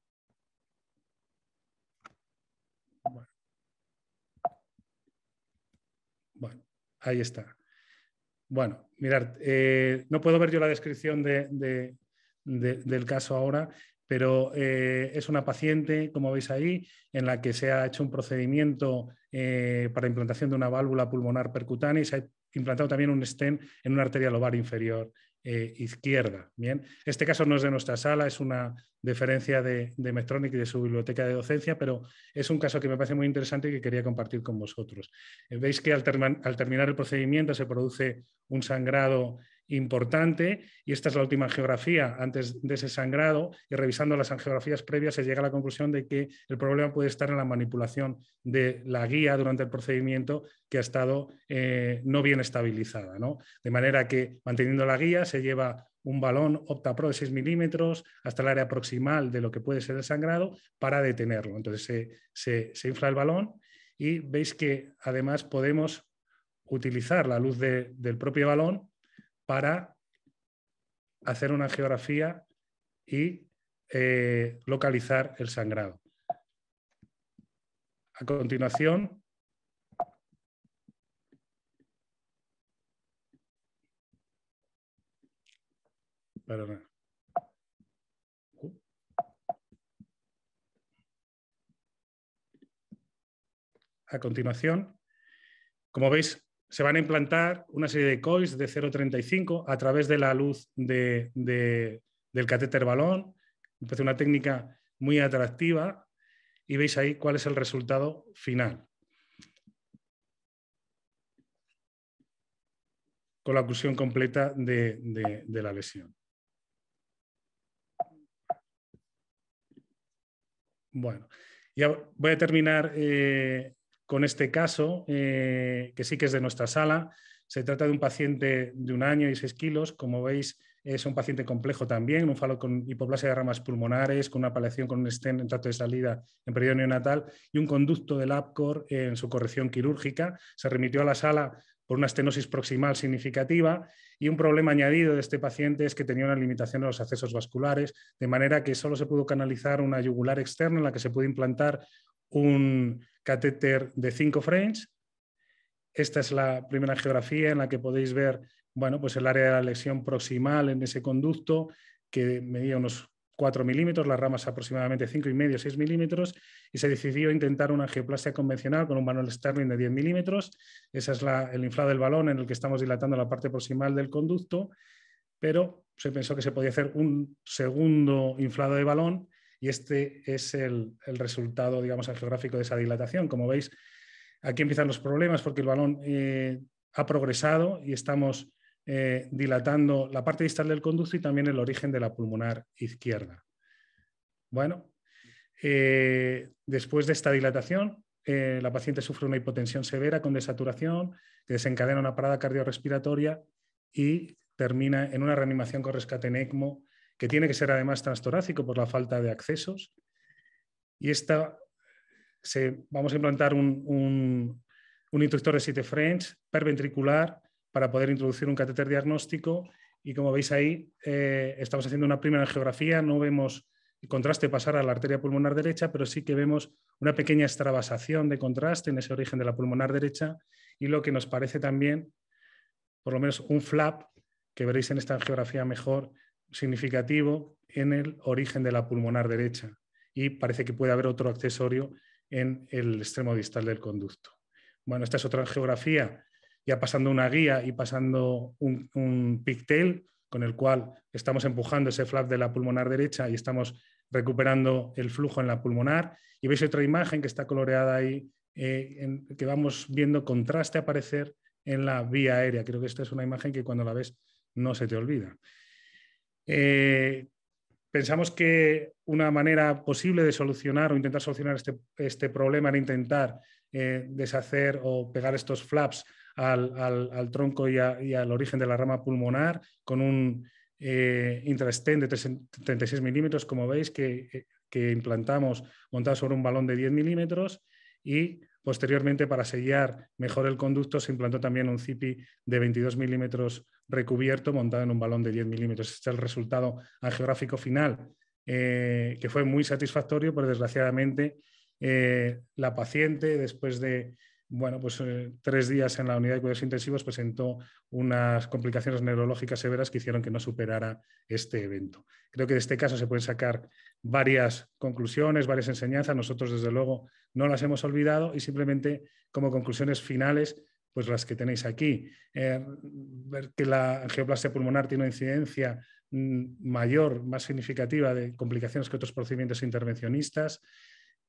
Bueno, ahí está. Bueno, mirad, no puedo ver yo la descripción del caso ahora, pero es una paciente, como veis ahí, en la que se ha hecho un procedimiento para implantación de una válvula pulmonar percutánea y se ha implantado también un stent en una arteria lobar inferior izquierda. Bien, este caso no es de nuestra sala, es una deferencia de Medtronic y de su biblioteca de docencia, pero es un caso que me parece muy interesante y que quería compartir con vosotros. Veis que al terminar el procedimiento se produce un sangrado importante y esta es la última angiografía antes de ese sangrado y revisando las angiografías previas se llega a la conclusión de que el problema puede estar en la manipulación de la guía durante el procedimiento que ha estado no bien estabilizada, ¿no? De manera que manteniendo la guía se lleva un balón OptaPro de 6 milímetros hasta el área proximal de lo que puede ser el sangrado para detenerlo. Entonces se infla el balón y veis que además podemos utilizar la luz del propio balón para hacer una angiografía y localizar el sangrado. A continuación, perdón. A continuación, como veis, se van a implantar una serie de coils de 0,35 a través de la luz del catéter balón. Me parece una técnica muy atractiva y veis ahí cuál es el resultado final. Con la oclusión completa de la lesión. Bueno, ya voy a terminar con este caso, que sí que es de nuestra sala. Se trata de un paciente de 1 año y 6 kilos. Como veis, es un paciente complejo también, un falo con hipoplasia de ramas pulmonares, con una paliación con un stent en tracto de salida en periodo neonatal y un conducto del APCOR en su corrección quirúrgica. Se remitió a la sala por una estenosis proximal significativa y un problema añadido de este paciente es que tenía una limitación de los accesos vasculares, de manera que solo se pudo canalizar una yugular externa en la que se puede implantar un catéter de 5 French. Esta es la primera angiografía en la que podéis ver, bueno, pues el área de la lesión proximal en ese conducto que medía unos 4 milímetros, las ramas aproximadamente 5,5, 6 milímetros, y se decidió intentar una angioplastia convencional con un balón Sterling de 10 milímetros. Ese es el inflado del balón en el que estamos dilatando la parte proximal del conducto, pero se pensó que se podía hacer un segundo inflado de balón y este es el resultado, digamos, angiográfico de esa dilatación. Como veis, aquí empiezan los problemas porque el balón ha progresado y estamos dilatando la parte distal del conducto y también el origen de la pulmonar izquierda. Bueno, después de esta dilatación, la paciente sufre una hipotensión severa con desaturación que desencadena una parada cardiorrespiratoria y termina en una reanimación con rescate en ECMO, que tiene que ser además transtorácico por la falta de accesos. Y vamos a implantar un inductor de 7 French perventricular para poder introducir un catéter diagnóstico y como veis ahí estamos haciendo una primera angiografía, no vemos contraste pasara a la arteria pulmonar derecha, pero sí que vemos una pequeña extravasación de contraste en ese origen de la pulmonar derecha y lo que nos parece también, por lo menos un flap, que veréis en esta angiografía mejor, significativo en el origen de la pulmonar derecha. Y parece que puede haber otro accesorio en el extremo distal del conducto. Bueno, esta es otra angiografía, ya pasando una guía y pasando un pigtail, con el cual estamos empujando ese flap de la pulmonar derecha y estamos recuperando el flujo en la pulmonar. Y veis otra imagen que está coloreada ahí, que vamos viendo contraste aparecer en la vía aérea. Creo que esta es una imagen que cuando la ves no se te olvida. Pensamos que una manera posible de solucionar o intentar solucionar este problema era intentar deshacer o pegar estos flaps al tronco y al origen de la rama pulmonar con un intrastent de 36 milímetros, como veis, que implantamos montado sobre un balón de 10 milímetros, y posteriormente, para sellar mejor el conducto, se implantó también un CIPI de 22 milímetros recubierto montado en un balón de 10 milímetros. Este es el resultado angiográfico final, que fue muy satisfactorio, pero desgraciadamente la paciente, después de 3 días en la unidad de cuidados intensivos, presentó unas complicaciones neurológicas severas que hicieron que no superara este evento. Creo que de este caso se pueden sacar varias conclusiones, varias enseñanzas. Nosotros, desde luego, no las hemos olvidado, y simplemente como conclusiones finales, pues las que tenéis aquí. Ver que la angioplastia pulmonar tiene una incidencia mayor, más significativa de complicaciones que otros procedimientos intervencionistas,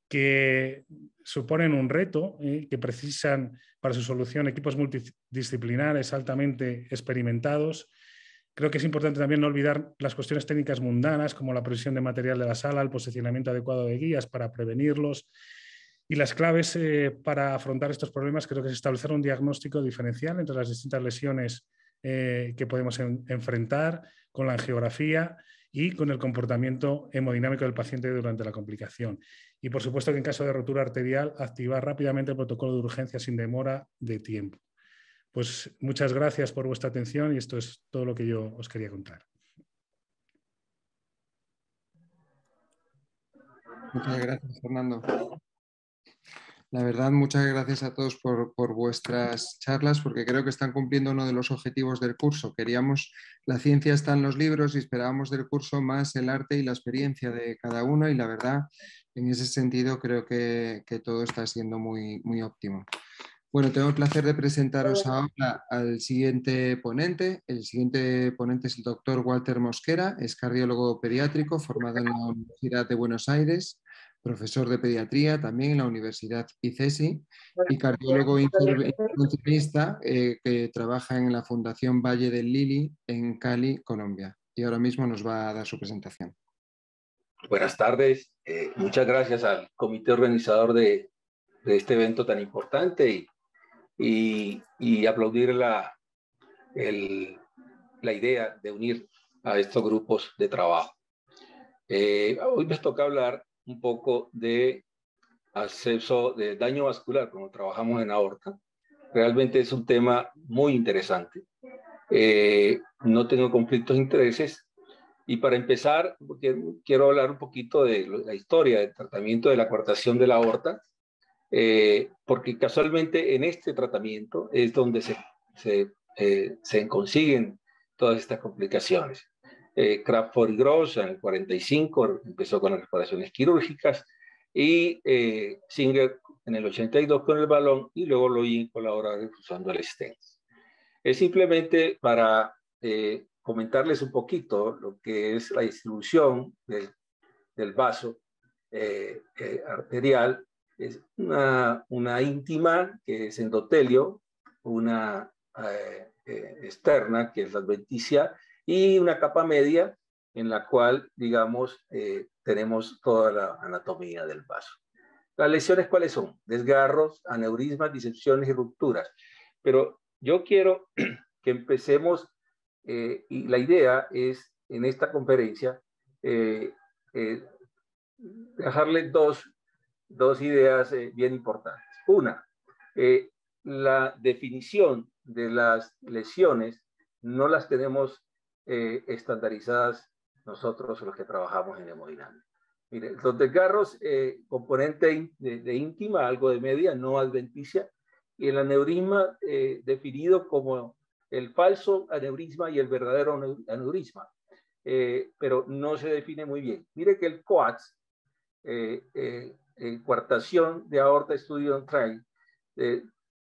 que suponen un reto, que precisan para su solución equipos multidisciplinares altamente experimentados. Creo que es importante también no olvidar las cuestiones técnicas mundanas, como la provisión de material de la sala, el posicionamiento adecuado de guías para prevenirlos. Y las claves para afrontar estos problemas creo que es establecer un diagnóstico diferencial entre las distintas lesiones que podemos enfrentar, con la angiografía y con el comportamiento hemodinámico del paciente durante la complicación. Y por supuesto que en caso de rotura arterial, activar rápidamente el protocolo de urgencia sin demora de tiempo. Pues muchas gracias por vuestra atención, y esto es todo lo que yo os quería contar. Muchas gracias, Fernando. La verdad, muchas gracias a todos por vuestras charlas, porque creo que están cumpliendo uno de los objetivos del curso. La ciencia está en los libros y esperábamos del curso más el arte y la experiencia de cada uno, y la verdad, en ese sentido, creo que todo está siendo muy, muy óptimo. Bueno, tengo el placer de presentaros ahora al siguiente ponente. El siguiente ponente es el doctor Walter Mosquera, es cardiólogo pediátrico formado en la Universidad de Buenos Aires, profesor de pediatría también en la Universidad ICESI, y cardiólogo intervencionista que trabaja en la Fundación Valle del Lili en Cali, Colombia. Y ahora mismo nos va a dar su presentación. Buenas tardes. Muchas gracias al comité organizador de este evento tan importante, y aplaudir la idea de unir a estos grupos de trabajo. Hoy nos toca hablar un poco de acceso de daño vascular, como trabajamos en aorta. Realmente es un tema muy interesante. No tengo conflictos de intereses, y para empezar, quiero hablar un poquito de la historia del tratamiento de la coartación de la aorta, porque casualmente en este tratamiento es donde se consiguen todas estas complicaciones. Crawford y Gross en el 45 empezó con las reparaciones quirúrgicas, y Singer en el 82 con el balón, y luego Loin con la hora usando el stent. Es simplemente para comentarles un poquito lo que es la distribución del vaso arterial. Es una íntima, que es endotelio, una externa, que es la adventicia, y una capa media en la cual, digamos, tenemos toda la anatomía del vaso. ¿Las lesiones cuáles son? Desgarros, aneurismas, disecciones y rupturas. Pero yo quiero que empecemos, y la idea es, en esta conferencia, dejarle dos ideas bien importantes. Una, la definición de las lesiones no las tenemos estandarizadas nosotros los que trabajamos en hemodinámica. Mire, los desgarros, componente de íntima, algo de media, no adventicia, y el aneurisma definido como el falso aneurisma y el verdadero aneurisma, pero no se define muy bien. Mire que el COATS, coartación de aorta estudio on trial,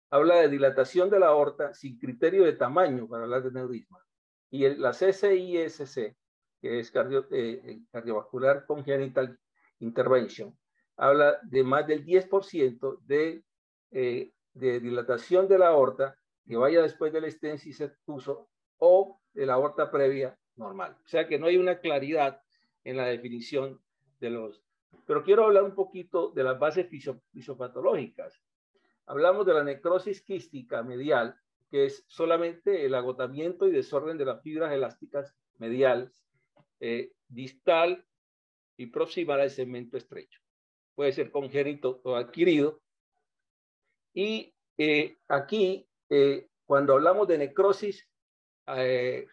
habla de dilatación de la aorta sin criterio de tamaño para hablar de aneurisma. Y la CCISC, que es cardiovascular congenital intervention, habla de más del 10% de dilatación de la aorta que vaya después del stent si se puso o de la aorta previa normal. O sea que no hay una claridad en la definición de los... Pero quiero hablar un poquito de las bases fisiopatológicas. Hablamos de la necrosis quística medial, que es solamente el agotamiento y desorden de las fibras elásticas mediales, distal y proximal al segmento estrecho. Puede ser congénito o adquirido. Y aquí, cuando hablamos de necrosis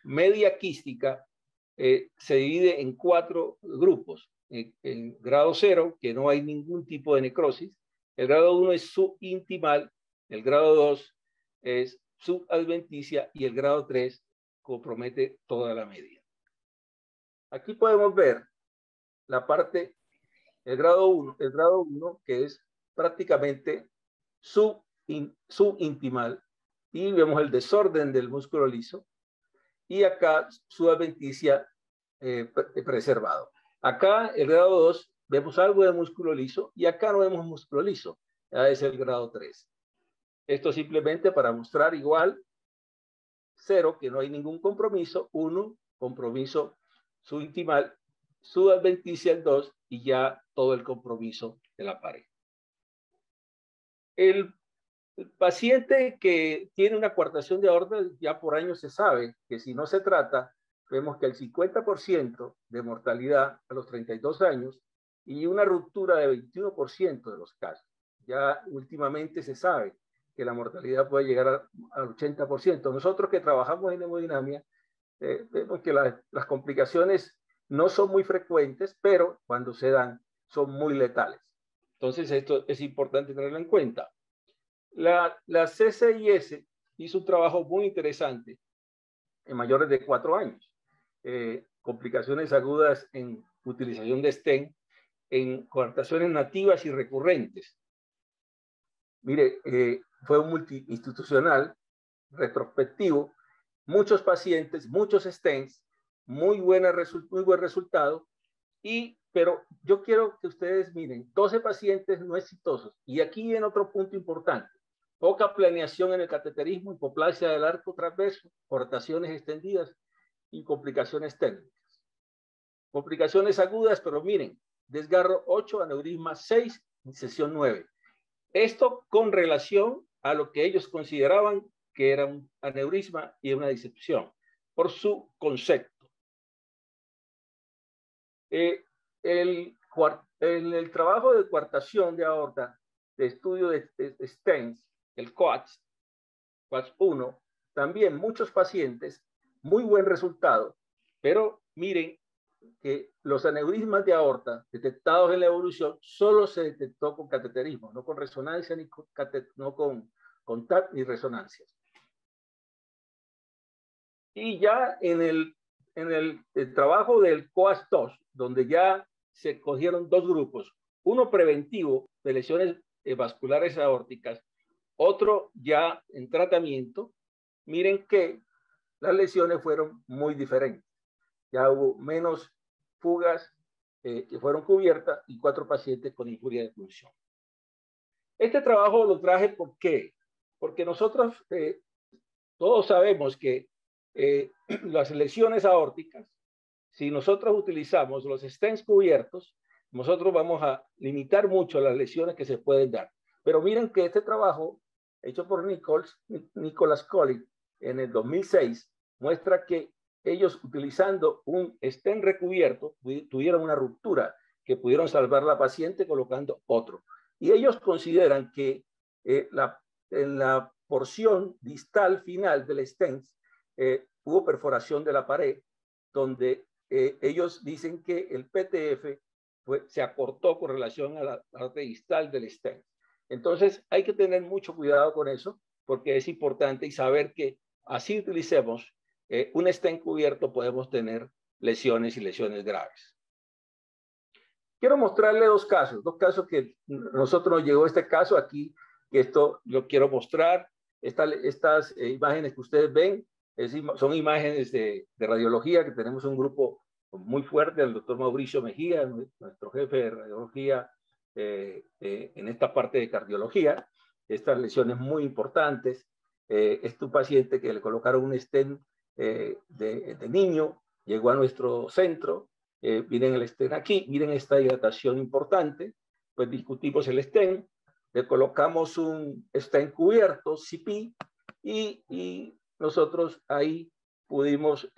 media quística, se divide en 4 grupos. En grado 0, que no hay ningún tipo de necrosis. El grado 1 es subintimal. El grado 2 es subadventicia. Y el grado 3 compromete toda la media. Aquí podemos ver la parte, el grado 1 que es prácticamente subintimal, y vemos el desorden del músculo liso, y acá subadventicia preservado. Acá el grado 2 vemos algo de músculo liso, y acá no vemos músculo liso, ya es el grado 3. Esto simplemente para mostrar igual 0, que no hay ningún compromiso, 1, compromiso subintimal, subadventicia el 2, y ya todo el compromiso de la pared. El paciente que tiene una coartación de aorta, ya por años se sabe que si no se trata, vemos que el 50% de mortalidad a los 32 años y una ruptura de 21% de los casos. Ya últimamente se sabe que la mortalidad puede llegar al 80%. Nosotros que trabajamos en hemodinamia, vemos que las complicaciones no son muy frecuentes, pero cuando se dan son muy letales. Entonces esto es importante tenerlo en cuenta. La CCIS hizo un trabajo muy interesante en mayores de 4 años. Complicaciones agudas en utilización de stent, en coartaciones nativas y recurrentes. Mire, fue un multiinstitucional, retrospectivo, muchos pacientes, muchos stents, muy buen resultado, pero yo quiero que ustedes miren, 12 pacientes no exitosos. Y aquí viene otro punto importante. Poca planeación en el cateterismo, hipoplasia del arco transverso, coartaciones extendidas y complicaciones técnicas. Complicaciones agudas, pero miren, desgarro 8, aneurisma 6, incisión 9. Esto con relación a lo que ellos consideraban que era un aneurisma y una disección, por su concepto. En el trabajo de coartación de aorta, de estudio de stents, el COATS 1, también muchos pacientes, muy buen resultado, pero miren que los aneurismas de aorta detectados en la evolución solo se detectó con cateterismo, no con resonancia, no con TAC ni resonancias. Y ya en el trabajo del COAS 2, donde ya se cogieron 2 grupos, uno preventivo de lesiones vasculares aórticas, otro ya en tratamiento, miren que las lesiones fueron muy diferentes. Ya hubo menos fugas que fueron cubiertas y 4 pacientes con injuria de función. Este trabajo lo traje ¿por qué? Porque nosotros todos sabemos que las lesiones aórticas, si nosotros utilizamos los stents cubiertos, nosotros vamos a limitar mucho las lesiones que se pueden dar. Pero miren que este trabajo hecho por Nicholas Collins en el 2006 muestra que ellos utilizando un stent recubierto tuvieron una ruptura que pudieron salvar a la paciente colocando otro. Y ellos consideran que en la porción distal final del stent hubo perforación de la pared, donde ellos dicen que el PTF se acortó con relación a la parte distal del stent. Entonces hay que tener mucho cuidado con eso, porque es importante y saber que así utilicemos un stent cubierto podemos tener lesiones y lesiones graves. Quiero mostrarle dos casos que nosotros nos llegó este caso aquí, que esto lo quiero mostrar. Estas imágenes que ustedes ven son imágenes de radiología, que tenemos un grupo muy fuerte, el doctor Mauricio Mejía, nuestro jefe de radiología en esta parte de cardiología. Estas lesiones muy importantes. Es un paciente que le colocaron un stent de niño, llegó a nuestro centro. Miren el stent aquí, miren esta dilatación importante, pues discutimos el stent, le colocamos un stent cubierto, CP, y nosotros ahí pudimos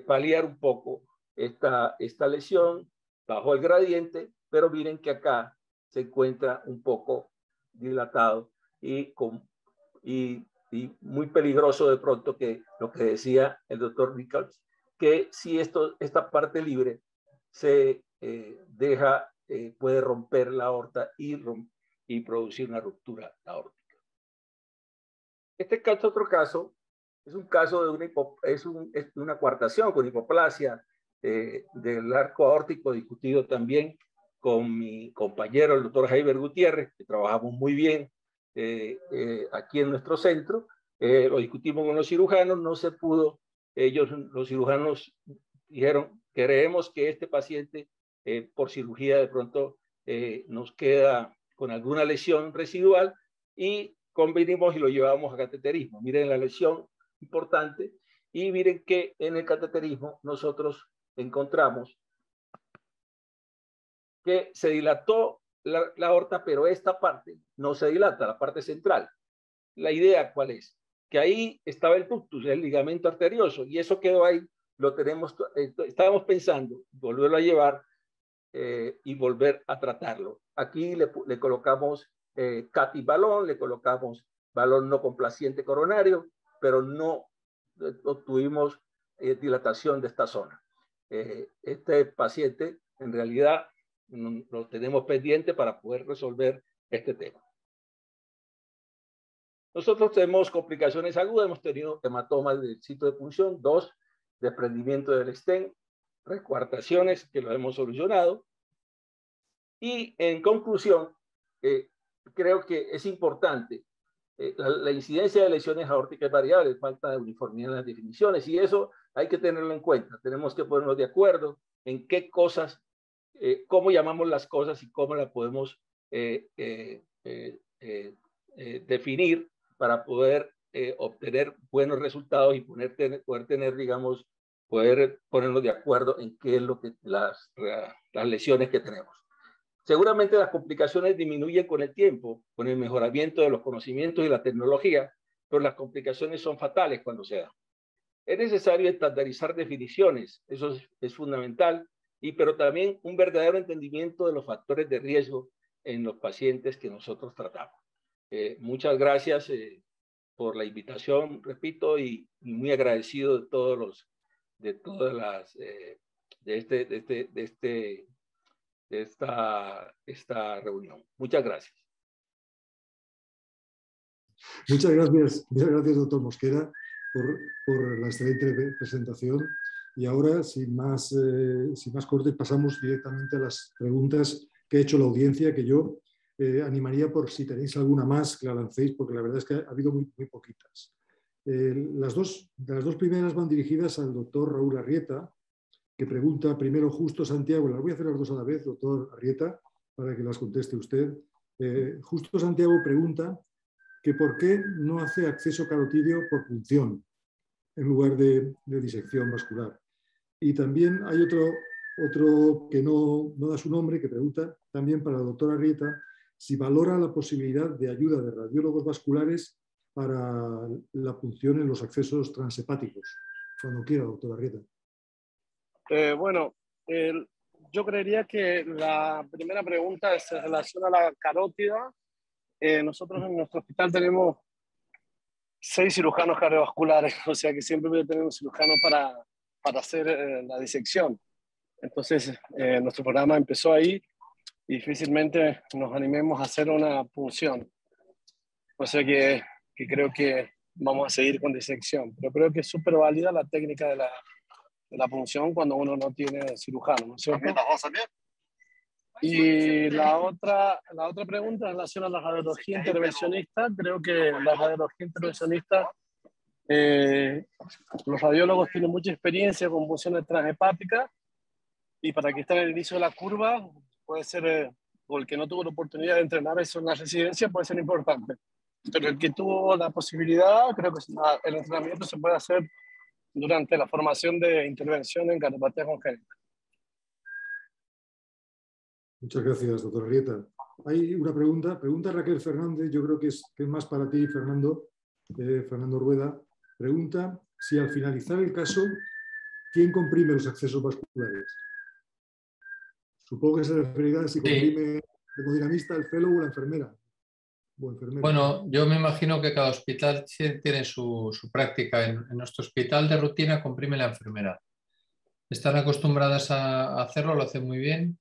paliar un poco esta lesión, bajó el gradiente, pero miren que acá se encuentra un poco dilatado y muy peligroso de pronto, que lo que decía el doctor Nichols, que si esta parte libre se puede romper la aorta y producir una ruptura aórtica. Este caso, otro caso, es un caso de una coartación con hipoplasia del arco aórtico, discutido también con mi compañero, el doctor Javier Gutiérrez, que trabajamos muy bien aquí en nuestro centro. Lo discutimos con los cirujanos, no se pudo. Los cirujanos dijeron, creemos que este paciente por cirugía de pronto nos queda con alguna lesión residual, y convenimos y lo llevamos a cateterismo. Miren la lesión importante, y miren que en el cateterismo nosotros encontramos que se dilató la aorta, pero esta parte no se dilata, la parte central. La idea, ¿cuál es? Que ahí estaba el ductus, el ligamento arterioso, y eso quedó ahí. Lo tenemos, estábamos pensando volverlo a llevar y volver a tratarlo. Aquí le colocamos CAT y balón, le colocamos balón no complaciente coronario, pero no obtuvimos dilatación de esta zona. Este paciente, en realidad, lo tenemos pendiente para poder resolver este tema. Nosotros tenemos complicaciones agudas, hemos tenido hematomas del sitio de punción, 2, desprendimiento del stent, recuartaciones que lo hemos solucionado. Y en conclusión, creo que es importante, la incidencia de lesiones aórticas es variable, falta de uniformidad en las definiciones, y eso hay que tenerlo en cuenta. Tenemos que ponernos de acuerdo en qué cosas, cómo llamamos las cosas y cómo las podemos definir para poder obtener buenos resultados y poder tener, digamos, poder ponernos de acuerdo en qué es lo que las lesiones que tenemos. Seguramente las complicaciones disminuyen con el tiempo, con el mejoramiento de los conocimientos y la tecnología, pero las complicaciones son fatales cuando se dan. Es necesario estandarizar definiciones, eso es fundamental, pero también un verdadero entendimiento de los factores de riesgo en los pacientes que nosotros tratamos. Muchas gracias por la invitación, repito, y muy agradecido de todos esta reunión. Muchas gracias. Muchas gracias, doctor Mosquera, por la excelente presentación. Y ahora, sin más cortes, pasamos directamente a las preguntas que ha hecho la audiencia, que yo animaría por si tenéis alguna más que la lancéis, porque la verdad es que ha habido muy poquitas. Las dos primeras van dirigidas al doctor Raúl Arrieta, que pregunta primero Justo Santiago. Las voy a hacer las dos a la vez, doctor Arrieta, para que las conteste usted. Justo Santiago pregunta que por qué no hace acceso carotídeo por punción en lugar de disección vascular. Y también hay otro que no da su nombre, que pregunta también para el doctor Arrieta si valora la posibilidad de ayuda de radiólogos vasculares para la punción en los accesos transhepáticos. Cuando quiera, doctor Arrieta. Yo creería que la primera pregunta se relaciona a la carótida. Nosotros en nuestro hospital tenemos 6 cirujanos cardiovasculares, o sea que siempre voy a tener un cirujano para hacer la disección. Entonces, nuestro programa empezó ahí y difícilmente nos animemos a hacer una punción. O sea que creo que vamos a seguir con disección. Pero creo que es súper válida la técnica de la punción cuando uno no tiene cirujano, ¿no es cierto? Y la otra pregunta en relación a la radiología intervencionista, creo que la radiología intervencionista, los radiólogos tienen mucha experiencia con punciones transhepáticas y para que esté en el inicio de la curva, puede ser, o el que no tuvo la oportunidad de entrenar eso en la residencia, puede ser importante. Pero el que tuvo la posibilidad, creo que el entrenamiento se puede hacer durante la formación de intervención en cardiopatía congénita. Muchas gracias, doctor Arrieta. Hay una pregunta Raquel Fernández, yo creo que es más para ti, Fernando. Fernando Rueda pregunta si al finalizar el caso, ¿quién comprime los accesos vasculares? Supongo que se referirá a si comprime el hemodinamista, el fellow o la enfermera. Bueno, yo me imagino que cada hospital tiene su práctica. En nuestro hospital de rutina comprime la enfermera. Están acostumbradas a hacerlo, lo hacen muy bien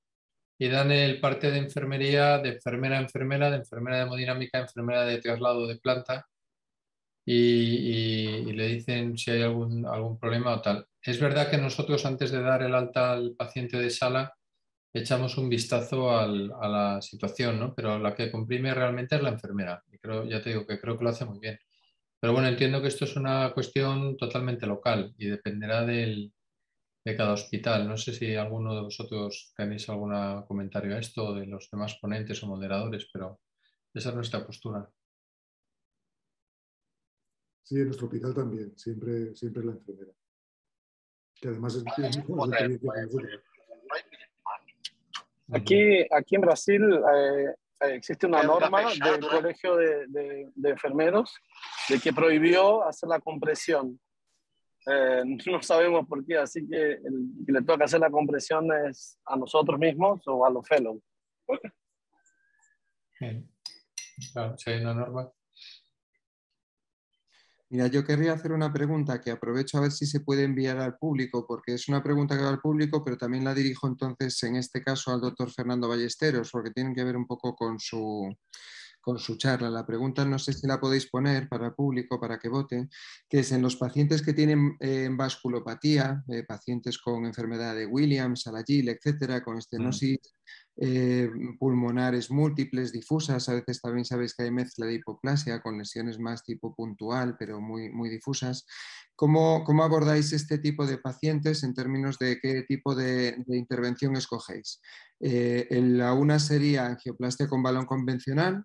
y dan el parte de enfermería de enfermera a enfermera, de enfermera de hemodinámica a enfermera de traslado de planta y le dicen si hay algún problema o tal. Es verdad que nosotros antes de dar el alta al paciente de sala echamos un vistazo a la situación, ¿no? Pero la que comprime realmente es la enfermera. Y ya te digo que creo que lo hace muy bien. Pero bueno, entiendo que esto es una cuestión totalmente local y dependerá de cada hospital. No sé si alguno de vosotros tenéis algún comentario a esto, o de los demás ponentes o moderadores, pero esa es nuestra postura. Sí, en nuestro hospital también, siempre la enfermera. Que además es mejor experiencia que nosotros. Aquí en Brasil existe una norma del Colegio de Enfermeros de que prohibió hacer la compresión. No sabemos por qué, así que el que le toca hacer la compresión es a nosotros mismos o a los fellows. Bien. Claro, si hay una norma. Mira, yo querría hacer una pregunta que aprovecho a ver si se puede enviar al público, porque es una pregunta que va al público, pero también la dirijo entonces, en este caso, al doctor Fernando Ballesteros, porque tiene que ver un poco con su charla. La pregunta no sé si la podéis poner para el público, para que voten, que es en los pacientes que tienen vasculopatía, pacientes con enfermedad de Williams, Alagille, etcétera, con estenosis pulmonares múltiples, difusas, a veces también sabéis que hay mezcla de hipoplasia con lesiones más tipo puntual, pero muy difusas. ¿Cómo abordáis este tipo de pacientes en términos de qué tipo de intervención escogéis? La una sería angioplastia con balón convencional,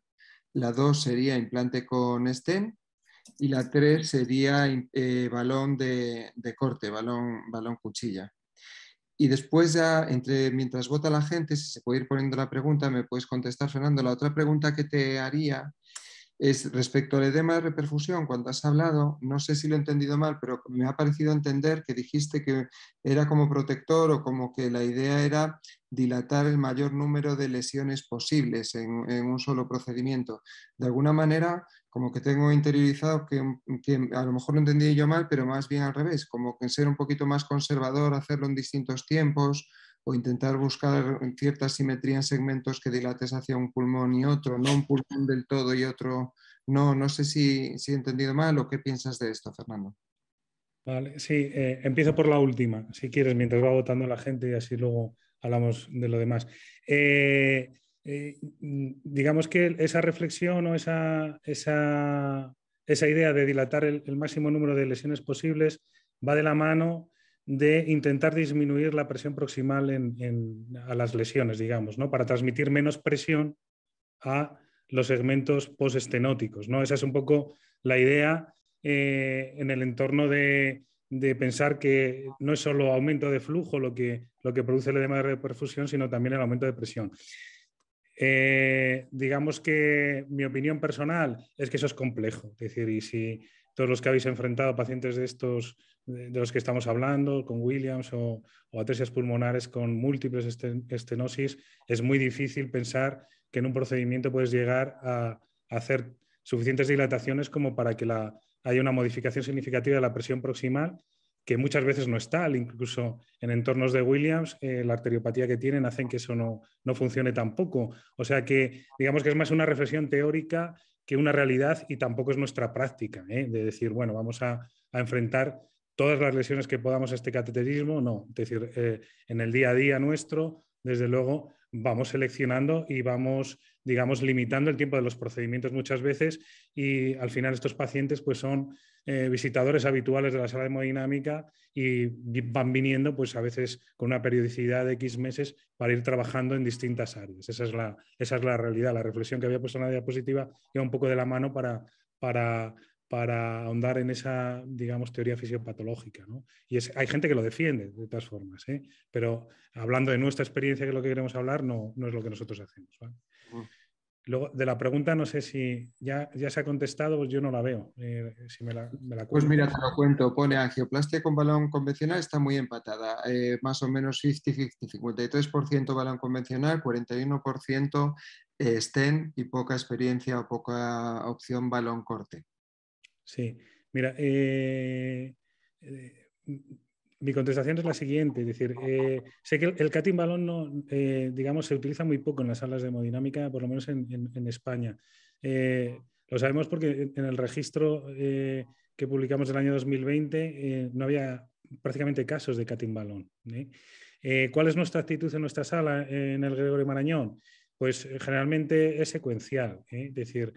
la 2 sería implante con stent y la 3 sería balón de corte, balón cuchilla. Y después ya, mientras vota la gente, si se puede ir poniendo la pregunta, me puedes contestar, Fernando. La otra pregunta que te haría es respecto al edema de reperfusión. Cuando has hablado, no sé si lo he entendido mal, pero me ha parecido entender que dijiste que era como protector o como que la idea era dilatar el mayor número de lesiones posibles en un solo procedimiento. De alguna manera, como que tengo interiorizado que a lo mejor lo entendí yo mal, pero más bien al revés, como que ser un poquito más conservador, hacerlo en distintos tiempos o intentar buscar cierta simetría en segmentos que dilates hacia un pulmón y otro, no un pulmón del todo y otro. No sé si he entendido mal o qué piensas de esto, Fernando. Vale, sí, empiezo por la última, si quieres, mientras va votando la gente y así luego hablamos de lo demás. Digamos que esa reflexión o esa idea de dilatar el máximo número de lesiones posibles va de la mano de intentar disminuir la presión proximal a las lesiones, digamos, ¿no? Para transmitir menos presión a los segmentos postestenóticos, ¿no? Esa es un poco la idea en el entorno de pensar que no es solo aumento de flujo lo que produce el edema de reperfusión, sino también el aumento de presión. Digamos que mi opinión personal es que eso es complejo. Es decir, y si todos los que habéis enfrentado pacientes de estos, de los que estamos hablando, con Williams o atresias pulmonares con múltiples estenosis, es muy difícil pensar que en un procedimiento puedes llegar a hacer suficientes dilataciones como para que haya una modificación significativa de la presión proximal que muchas veces no es tal, incluso en entornos de Williams, la arteriopatía que tienen hacen que eso no funcione tampoco. O sea que digamos que es más una reflexión teórica que una realidad y tampoco es nuestra práctica, de decir, bueno, vamos a enfrentar todas las lesiones que podamos a este cateterismo, no. Es decir, en el día a día nuestro, desde luego, vamos seleccionando y vamos, digamos, limitando el tiempo de los procedimientos muchas veces y al final estos pacientes pues son visitadores habituales de la sala de hemodinámica y van viniendo pues a veces con una periodicidad de X meses para ir trabajando en distintas áreas. Esa es la realidad. La reflexión que había puesto en la diapositiva iba un poco de la mano para ahondar en esa, digamos, teoría fisiopatológica, ¿no? Y hay gente que lo defiende, de todas formas, pero hablando de nuestra experiencia, que es lo que queremos hablar, no es lo que nosotros hacemos, ¿vale? Luego, de la pregunta, no sé si ya se ha contestado, pues yo no la veo. Si me la Pues mira, cuentas. te lo cuento. Pone angioplastia con balón convencional, está muy empatada. Más o menos 50-50, 53% balón convencional, 41% stent y poca experiencia o poca opción balón corte. Sí, mira, mi contestación es la siguiente, es decir, sé que el cutting balón no, digamos, se utiliza muy poco en las salas de hemodinámica, por lo menos en España. Lo sabemos porque en el registro que publicamos del año 2020 no había prácticamente casos de cutting balón. ¿Cuál es nuestra actitud en nuestra sala en el Gregorio Marañón? Pues generalmente es secuencial, es decir,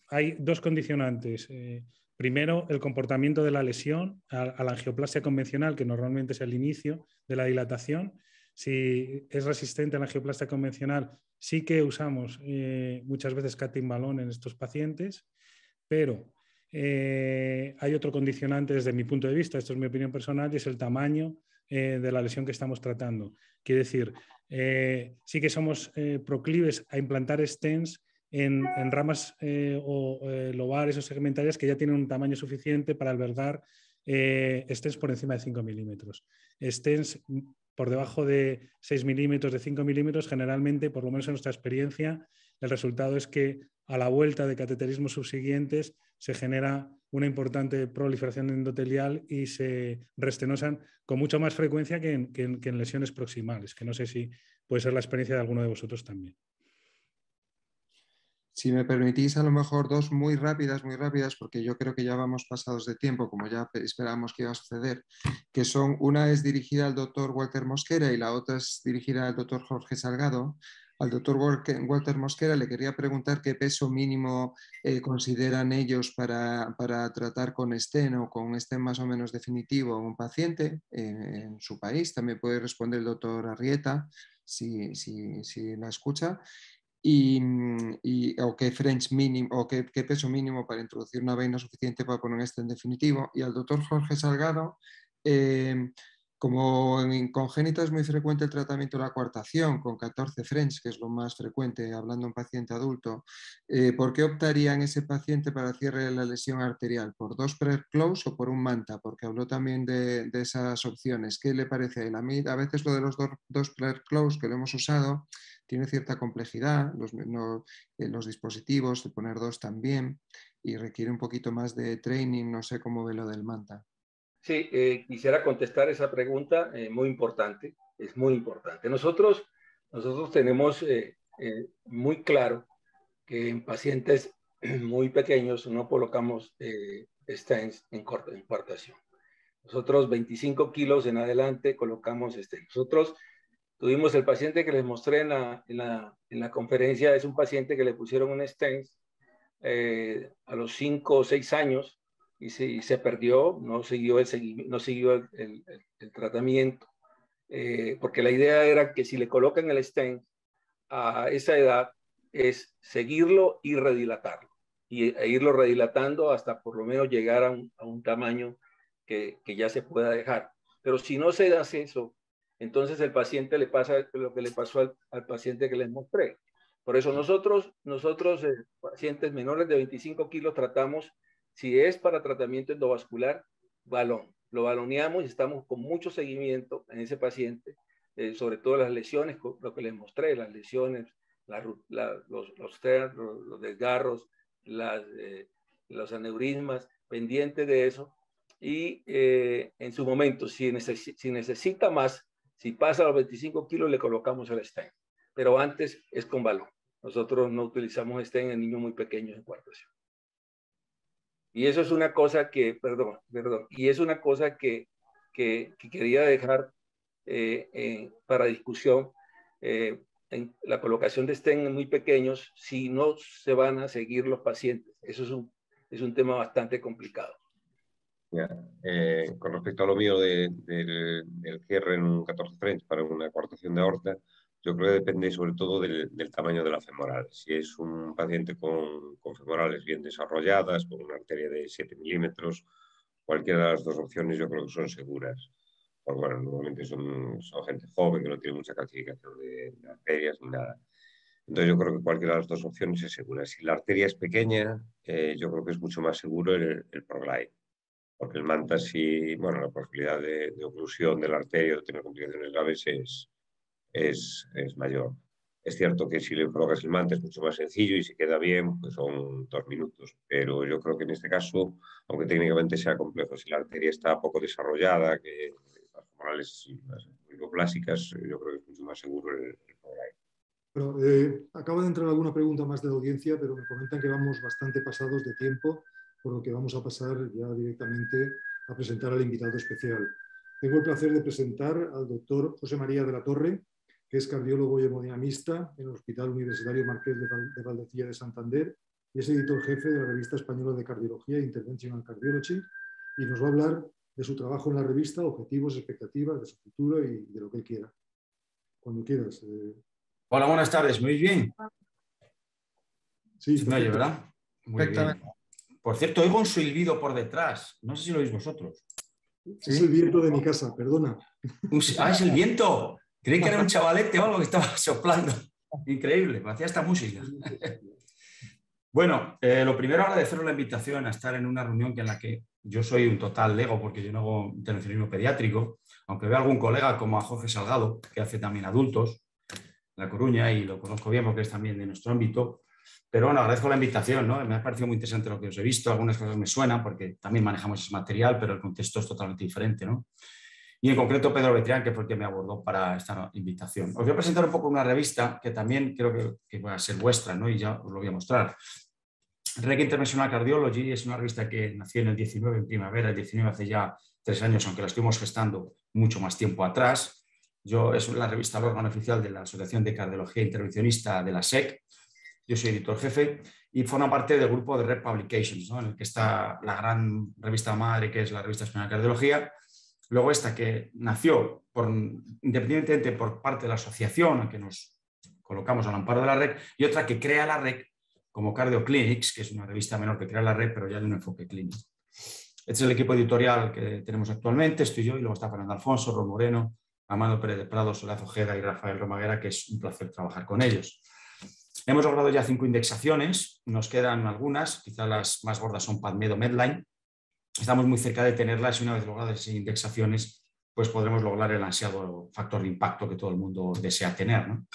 hay dos condicionantes. Primero, el comportamiento de la lesión a la angioplastia convencional, que normalmente es el inicio de la dilatación. Si es resistente a la angioplastia convencional, sí que usamos muchas veces cutting balón en estos pacientes, pero hay otro condicionante desde mi punto de vista, esto es mi opinión personal, y es el tamaño de la lesión que estamos tratando. Quiere decir, sí que somos proclives a implantar stents en ramas lobares o segmentarias que ya tienen un tamaño suficiente para albergar stents por encima de 5 milímetros. Stents por debajo de 6 milímetros, de 5 milímetros, generalmente, por lo menos en nuestra experiencia, el resultado es que a la vuelta de cateterismos subsiguientes se genera una importante proliferación endotelial y se restenosan con mucha más frecuencia que en lesiones proximales, que no sé si puede ser la experiencia de alguno de vosotros también. Si me permitís, a lo mejor dos muy rápidas, porque yo creo que ya vamos pasados de tiempo, como ya esperábamos que iba a suceder, que son, una es dirigida al doctor Walter Mosquera y la otra es dirigida al doctor Jorge Salgado. Al doctor Walter Mosquera le quería preguntar qué peso mínimo consideran ellos para tratar con stent o con stent más o menos definitivo a un paciente en su país. También puede responder el doctor Arrieta, si la escucha. O qué French mínimo o qué peso mínimo para introducir una veina suficiente para poner esto en definitivo. Y al doctor Jorge Salgado, como en congénito es muy frecuente el tratamiento de la coartación con 14 French, que es lo más frecuente hablando de un paciente adulto, ¿por qué optaría en ese paciente para cierre de la lesión arterial? ¿Por dos prayer close o por un manta? Porque habló también de esas opciones. ¿Qué le parece a él? A mí a veces lo de los dos prayer close que lo hemos usado tiene cierta complejidad, los dispositivos, de poner dos también, y requiere un poquito más de training, no sé cómo ve lo del manta. Sí, quisiera contestar esa pregunta, muy importante, es muy importante. Nosotros tenemos muy claro que en pacientes muy pequeños no colocamos stents en coartación. Nosotros 25 kilos en adelante colocamos stents. Nosotros tuvimos el paciente que les mostré en la conferencia, es un paciente que le pusieron un stent a los 5 o 6 años y se perdió, no siguió el tratamiento, porque la idea era que si le colocan el stent a esa edad es seguirlo y redilatarlo, e irlo redilatando hasta por lo menos llegar a un tamaño que ya se pueda dejar. Pero si no se hace eso, entonces el paciente le pasa lo que le pasó al paciente que les mostré. Por eso nosotros pacientes menores de 25 kilos tratamos, si es para tratamiento endovascular, balón. Lo baloneamos y estamos con mucho seguimiento en ese paciente, sobre todo las lesiones, lo que les mostré, las lesiones, los desgarros, los aneurismas, pendientes de eso. y en su momento, si necesita más, si pasa a los 25 kilos, le colocamos el stent. Pero antes es con balón. Nosotros no utilizamos stent en niños muy pequeños en coartación. Y eso es una cosa que, y es una cosa que quería dejar para discusión. En la colocación de stent muy pequeños, si no se van a seguir los pacientes. Eso es un tema bastante complicado. Con respecto a lo mío del cierre en un 14 French para una coartación de aorta, yo creo que depende sobre todo del tamaño de la femoral. Si es un paciente con femorales bien desarrolladas, con una arteria de 7 milímetros, cualquiera de las dos opciones yo creo que son seguras. Porque, bueno, normalmente son gente joven que no tiene mucha calcificación de arterias ni nada. Entonces yo creo que cualquiera de las dos opciones es segura. Si la arteria es pequeña, yo creo que es mucho más seguro el ProGlide. Porque el MANTA, bueno, la posibilidad de oclusión de la arteria o de tener complicaciones graves es mayor. Es cierto que si le colocas el MANTA es mucho más sencillo y si queda bien, pues son 2 minutos. Pero yo creo que en este caso, aunque técnicamente sea complejo, si la arteria está poco desarrollada, que las femorales y las oligoplásicas, yo creo que es mucho más seguro el ProGlide. Bueno, acaba de entrar alguna pregunta más de la audiencia, pero me comentan que vamos bastante pasados de tiempo, por lo que vamos a pasar ya directamente a presentar al invitado especial. Tengo el placer de presentar al doctor José María de la Torre, que es cardiólogo y hemodinamista en el Hospital Universitario Marqués de Valdecilla de Santander y es editor jefe de la Revista Española de Cardiología e Interventional Cardiology, y nos va a hablar de su trabajo en la revista, objetivos, expectativas, de su futuro y de lo que él quiera. Cuando quieras. Hola, buenas tardes. ¿Me oís bien? Sí, me oye, ¿verdad? Muy bien. Por cierto, oigo un silbido por detrás. No sé si lo oís vosotros. ¿Sí? Es el viento de mi casa, perdona. Es el viento. Creí que era un chavalete o algo que estaba soplando. Increíble, me hacía esta música. Bueno, lo primero, agradeceros la invitación a estar en una reunión en la que yo soy un total lego, porque yo no hago intervencionismo pediátrico, aunque veo a algún colega como a Jorge Salgado, que hace también adultos, en La Coruña, y lo conozco bien porque es también de nuestro ámbito. Pero bueno, agradezco la invitación, ¿no? Me ha parecido muy interesante lo que os he visto, algunas cosas me suenan porque también manejamos ese material, pero el contexto es totalmente diferente, ¿no? Y en concreto Pedro Betrián, que fue el que me abordó para esta invitación. Os voy a presentar un poco una revista que también creo que va a ser vuestra, ¿no? Y ya os lo voy a mostrar. REC Interventional Cardiology es una revista que nació en el 19, en primavera, el 19 hace ya 3 años, aunque la estuvimos gestando mucho más tiempo atrás. Es la revista, el órgano oficial de la Asociación de Cardiología Intervencionista de la SEC. Yo soy editor jefe y forma parte del grupo de Red Publications, ¿no? En el que está la gran revista madre, que es la Revista Española de Cardiología. Luego esta que nació independientemente por parte de la asociación, en que nos colocamos al amparo de la REC, y otra que crea la REC como Cardio Clinics, que es una revista menor que crea la REC, pero ya de un enfoque clínico. Este es el equipo editorial que tenemos actualmente, estoy yo y luego está Fernando Alfonso, Ron Moreno, Amado Pérez de Prado, Soledad Ojeda y Rafael Romaguera, que es un placer trabajar con ellos. Hemos logrado ya 5 indexaciones, nos quedan algunas, quizás las más gordas son PubMed o Medline. Estamos muy cerca de tenerlas y una vez logradas esas indexaciones, pues podremos lograr el ansiado factor de impacto que todo el mundo desea tener, ¿no?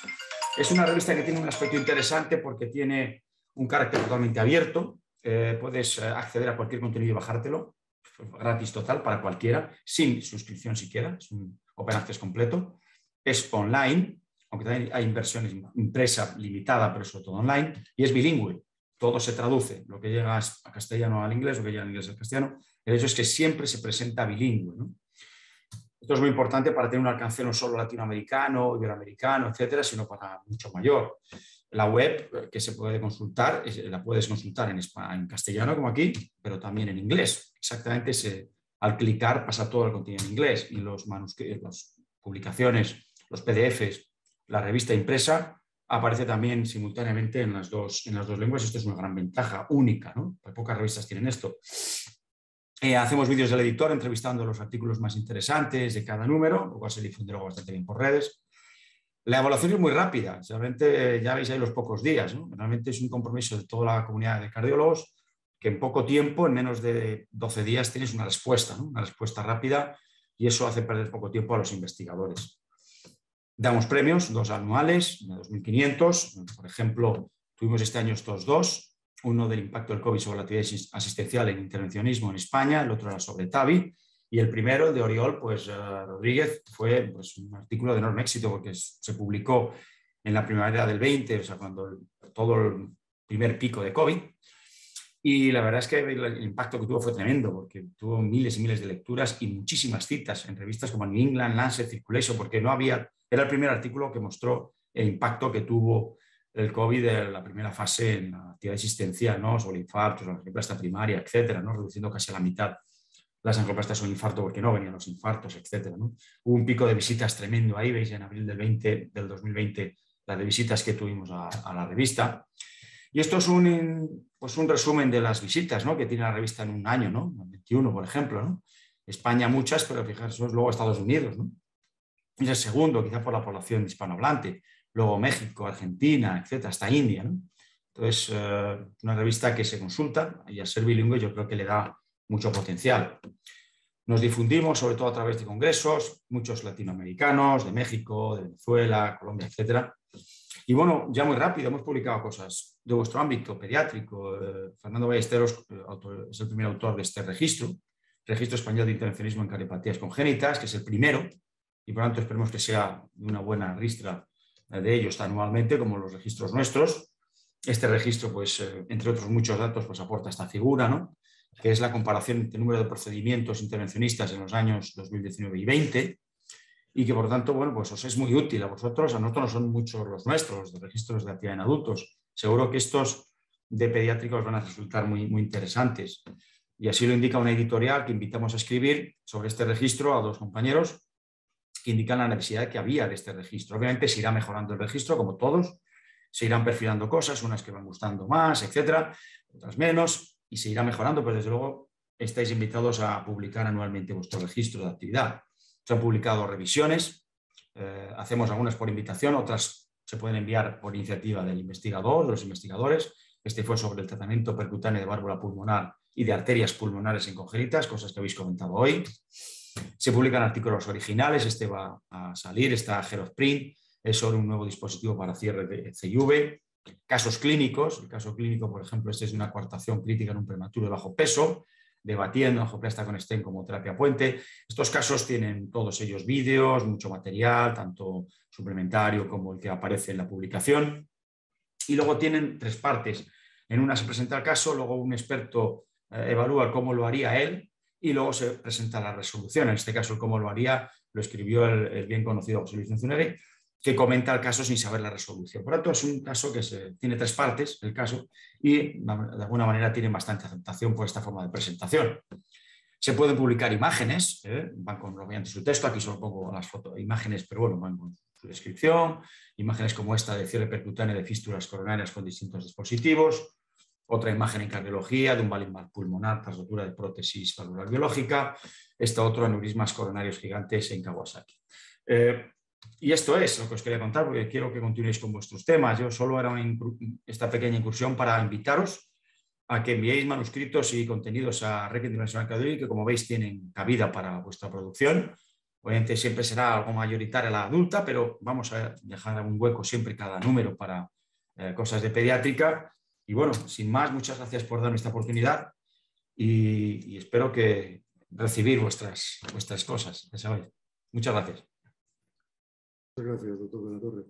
Es una revista que tiene un aspecto interesante porque tiene un carácter totalmente abierto. Puedes acceder a cualquier contenido y bajártelo, gratis total para cualquiera, sin suscripción siquiera, es un open access completo. Es online, aunque también hay versiones impresa limitada, pero sobre todo online, y es bilingüe. Todo se traduce, lo que llega a castellano al inglés, lo que llega al inglés al castellano. El hecho es que siempre se presenta bilingüe, ¿no? Esto es muy importante para tener un alcance no solo latinoamericano, iberoamericano, etcétera, sino para mucho mayor. La web que se puede consultar, la puedes consultar en castellano como aquí, pero también en inglés. Exactamente, al clicar pasa todo el contenido en inglés y los manuscritos, las publicaciones, los PDFs, la revista impresa aparece también simultáneamente en las dos lenguas. Esto es una gran ventaja, única, ¿no? Pocas revistas tienen esto. Hacemos vídeos del editor entrevistando los artículos más interesantes de cada número, lo cual se difunde luego bastante bien por redes. La evaluación es muy rápida, realmente ya veis ahí los pocos días, ¿no? Realmente es un compromiso de toda la comunidad de cardiólogos que en poco tiempo, en menos de 12 días, tienes una respuesta, ¿no? Una respuesta rápida, y eso hace perder poco tiempo a los investigadores. Damos premios, 2 anuales, de 2.500. Por ejemplo, tuvimos este año estos 2. uno del impacto del COVID sobre la actividad asistencial en intervencionismo en España, el otro era sobre TAVI, y el primero, el de Oriol, pues Rodríguez, fue pues, un artículo de enorme éxito porque se publicó en la primavera del 20, o sea, cuando todo el primer pico de COVID. Y la verdad es que el impacto que tuvo fue tremendo, porque tuvo miles y miles de lecturas y muchísimas citas en revistas como New England, Lancet, Circulation, porque no había, era el primer artículo que mostró el impacto que tuvo el COVID en la primera fase en la actividad asistencial, ¿no? Sobre infartos, la angioplastia primaria, etcétera, ¿no? Reduciendo casi a la mitad las angioplastias o infarto porque no venían los infartos, etcétera, ¿no? Hubo un pico de visitas tremendo ahí, veis en abril del 2020 las de visitas que tuvimos a la revista. Y esto es pues un resumen de las visitas, ¿no? Que tiene la revista en un año, ¿no? En 21, por ejemplo, ¿no? España muchas, pero fijaros, luego Estados Unidos, ¿no? Es el segundo, quizá por la población hispanohablante, luego México, Argentina, etcétera, hasta India, ¿no? Entonces, una revista que se consulta y al ser bilingüe yo creo que le da mucho potencial. Nos difundimos sobre todo a través de congresos, muchos latinoamericanos, de México, de Venezuela, Colombia, etcétera. Y bueno, ya muy rápido, hemos publicado cosas de vuestro ámbito pediátrico. Fernando Ballesteros es el primer autor de este registro español de intervencionismo en cardiopatías congénitas, que es el primero, y por lo tanto esperemos que sea una buena ristra de ellos anualmente, como los registros nuestros. Este registro, pues, entre otros muchos datos, pues aporta esta figura, ¿no? Que es la comparación entre el número de procedimientos intervencionistas en los años 2019 y 20, y que por lo tanto, bueno, pues os es muy útil a vosotros. A nosotros no son muchos los nuestros, los de registros de actividad en adultos. Seguro que estos de pediátricos van a resultar muy, muy interesantes. Y así lo indica una editorial que invitamos a escribir sobre este registro a dos compañeros que indican la necesidad que había de este registro. Obviamente se irá mejorando el registro, como todos, se irán perfilando cosas, unas que van gustando más, etcétera, otras menos, y se irá mejorando, pero desde luego estáis invitados a publicar anualmente vuestro registro de actividad. Se han publicado revisiones, hacemos algunas por invitación, otras se pueden enviar por iniciativa del investigador, de los investigadores. Este fue sobre el tratamiento percutáneo de válvula pulmonar y de arterias pulmonares en congénitas, cosas que habéis comentado hoy. Se publican artículos originales, este va a salir, está HealthPrint, es sobre un nuevo dispositivo para cierre de CIV. Casos clínicos, el caso clínico, por ejemplo, este es de una coartación crítica en un prematuro de bajo peso, debatiendo angioplastia con stent como terapia puente. Estos casos tienen todos ellos vídeos, mucho material, tanto suplementario como el que aparece en la publicación. Y luego tienen tres partes. En una se presenta el caso, luego un experto evalúa cómo lo haría él y luego se presenta la resolución. En este caso, el cómo lo haría lo escribió el bien conocido José Luis Zunzunegui, que comenta el caso sin saber la resolución. Por lo tanto, es un caso que tiene tres partes, el caso, y de alguna manera tiene bastante aceptación por esta forma de presentación. Se pueden publicar imágenes, van con obviamente su texto, aquí solo pongo las imágenes, pero bueno, van con su descripción, imágenes como esta de cierre percutáneo de fístulas coronarias con distintos dispositivos, otra imagen en cardiología de un valvular pulmonar tras rotura de prótesis valvular biológica, otro aneurismas coronarios gigantes en Kawasaki. Y esto es lo que os quería contar, porque quiero que continuéis con vuestros temas. Yo solo era esta pequeña incursión para invitaros a que enviéis manuscritos y contenidos a Reckitt International Cardiology, que como veis tienen cabida para vuestra producción. Obviamente siempre será algo mayoritaria la adulta, pero vamos a dejar un hueco siempre cada número para cosas de pediátrica. Y bueno, sin más, muchas gracias por darme esta oportunidad y espero que recibir vuestras cosas, ya sabéis. Muchas gracias. Muchas gracias, doctor de la Torre.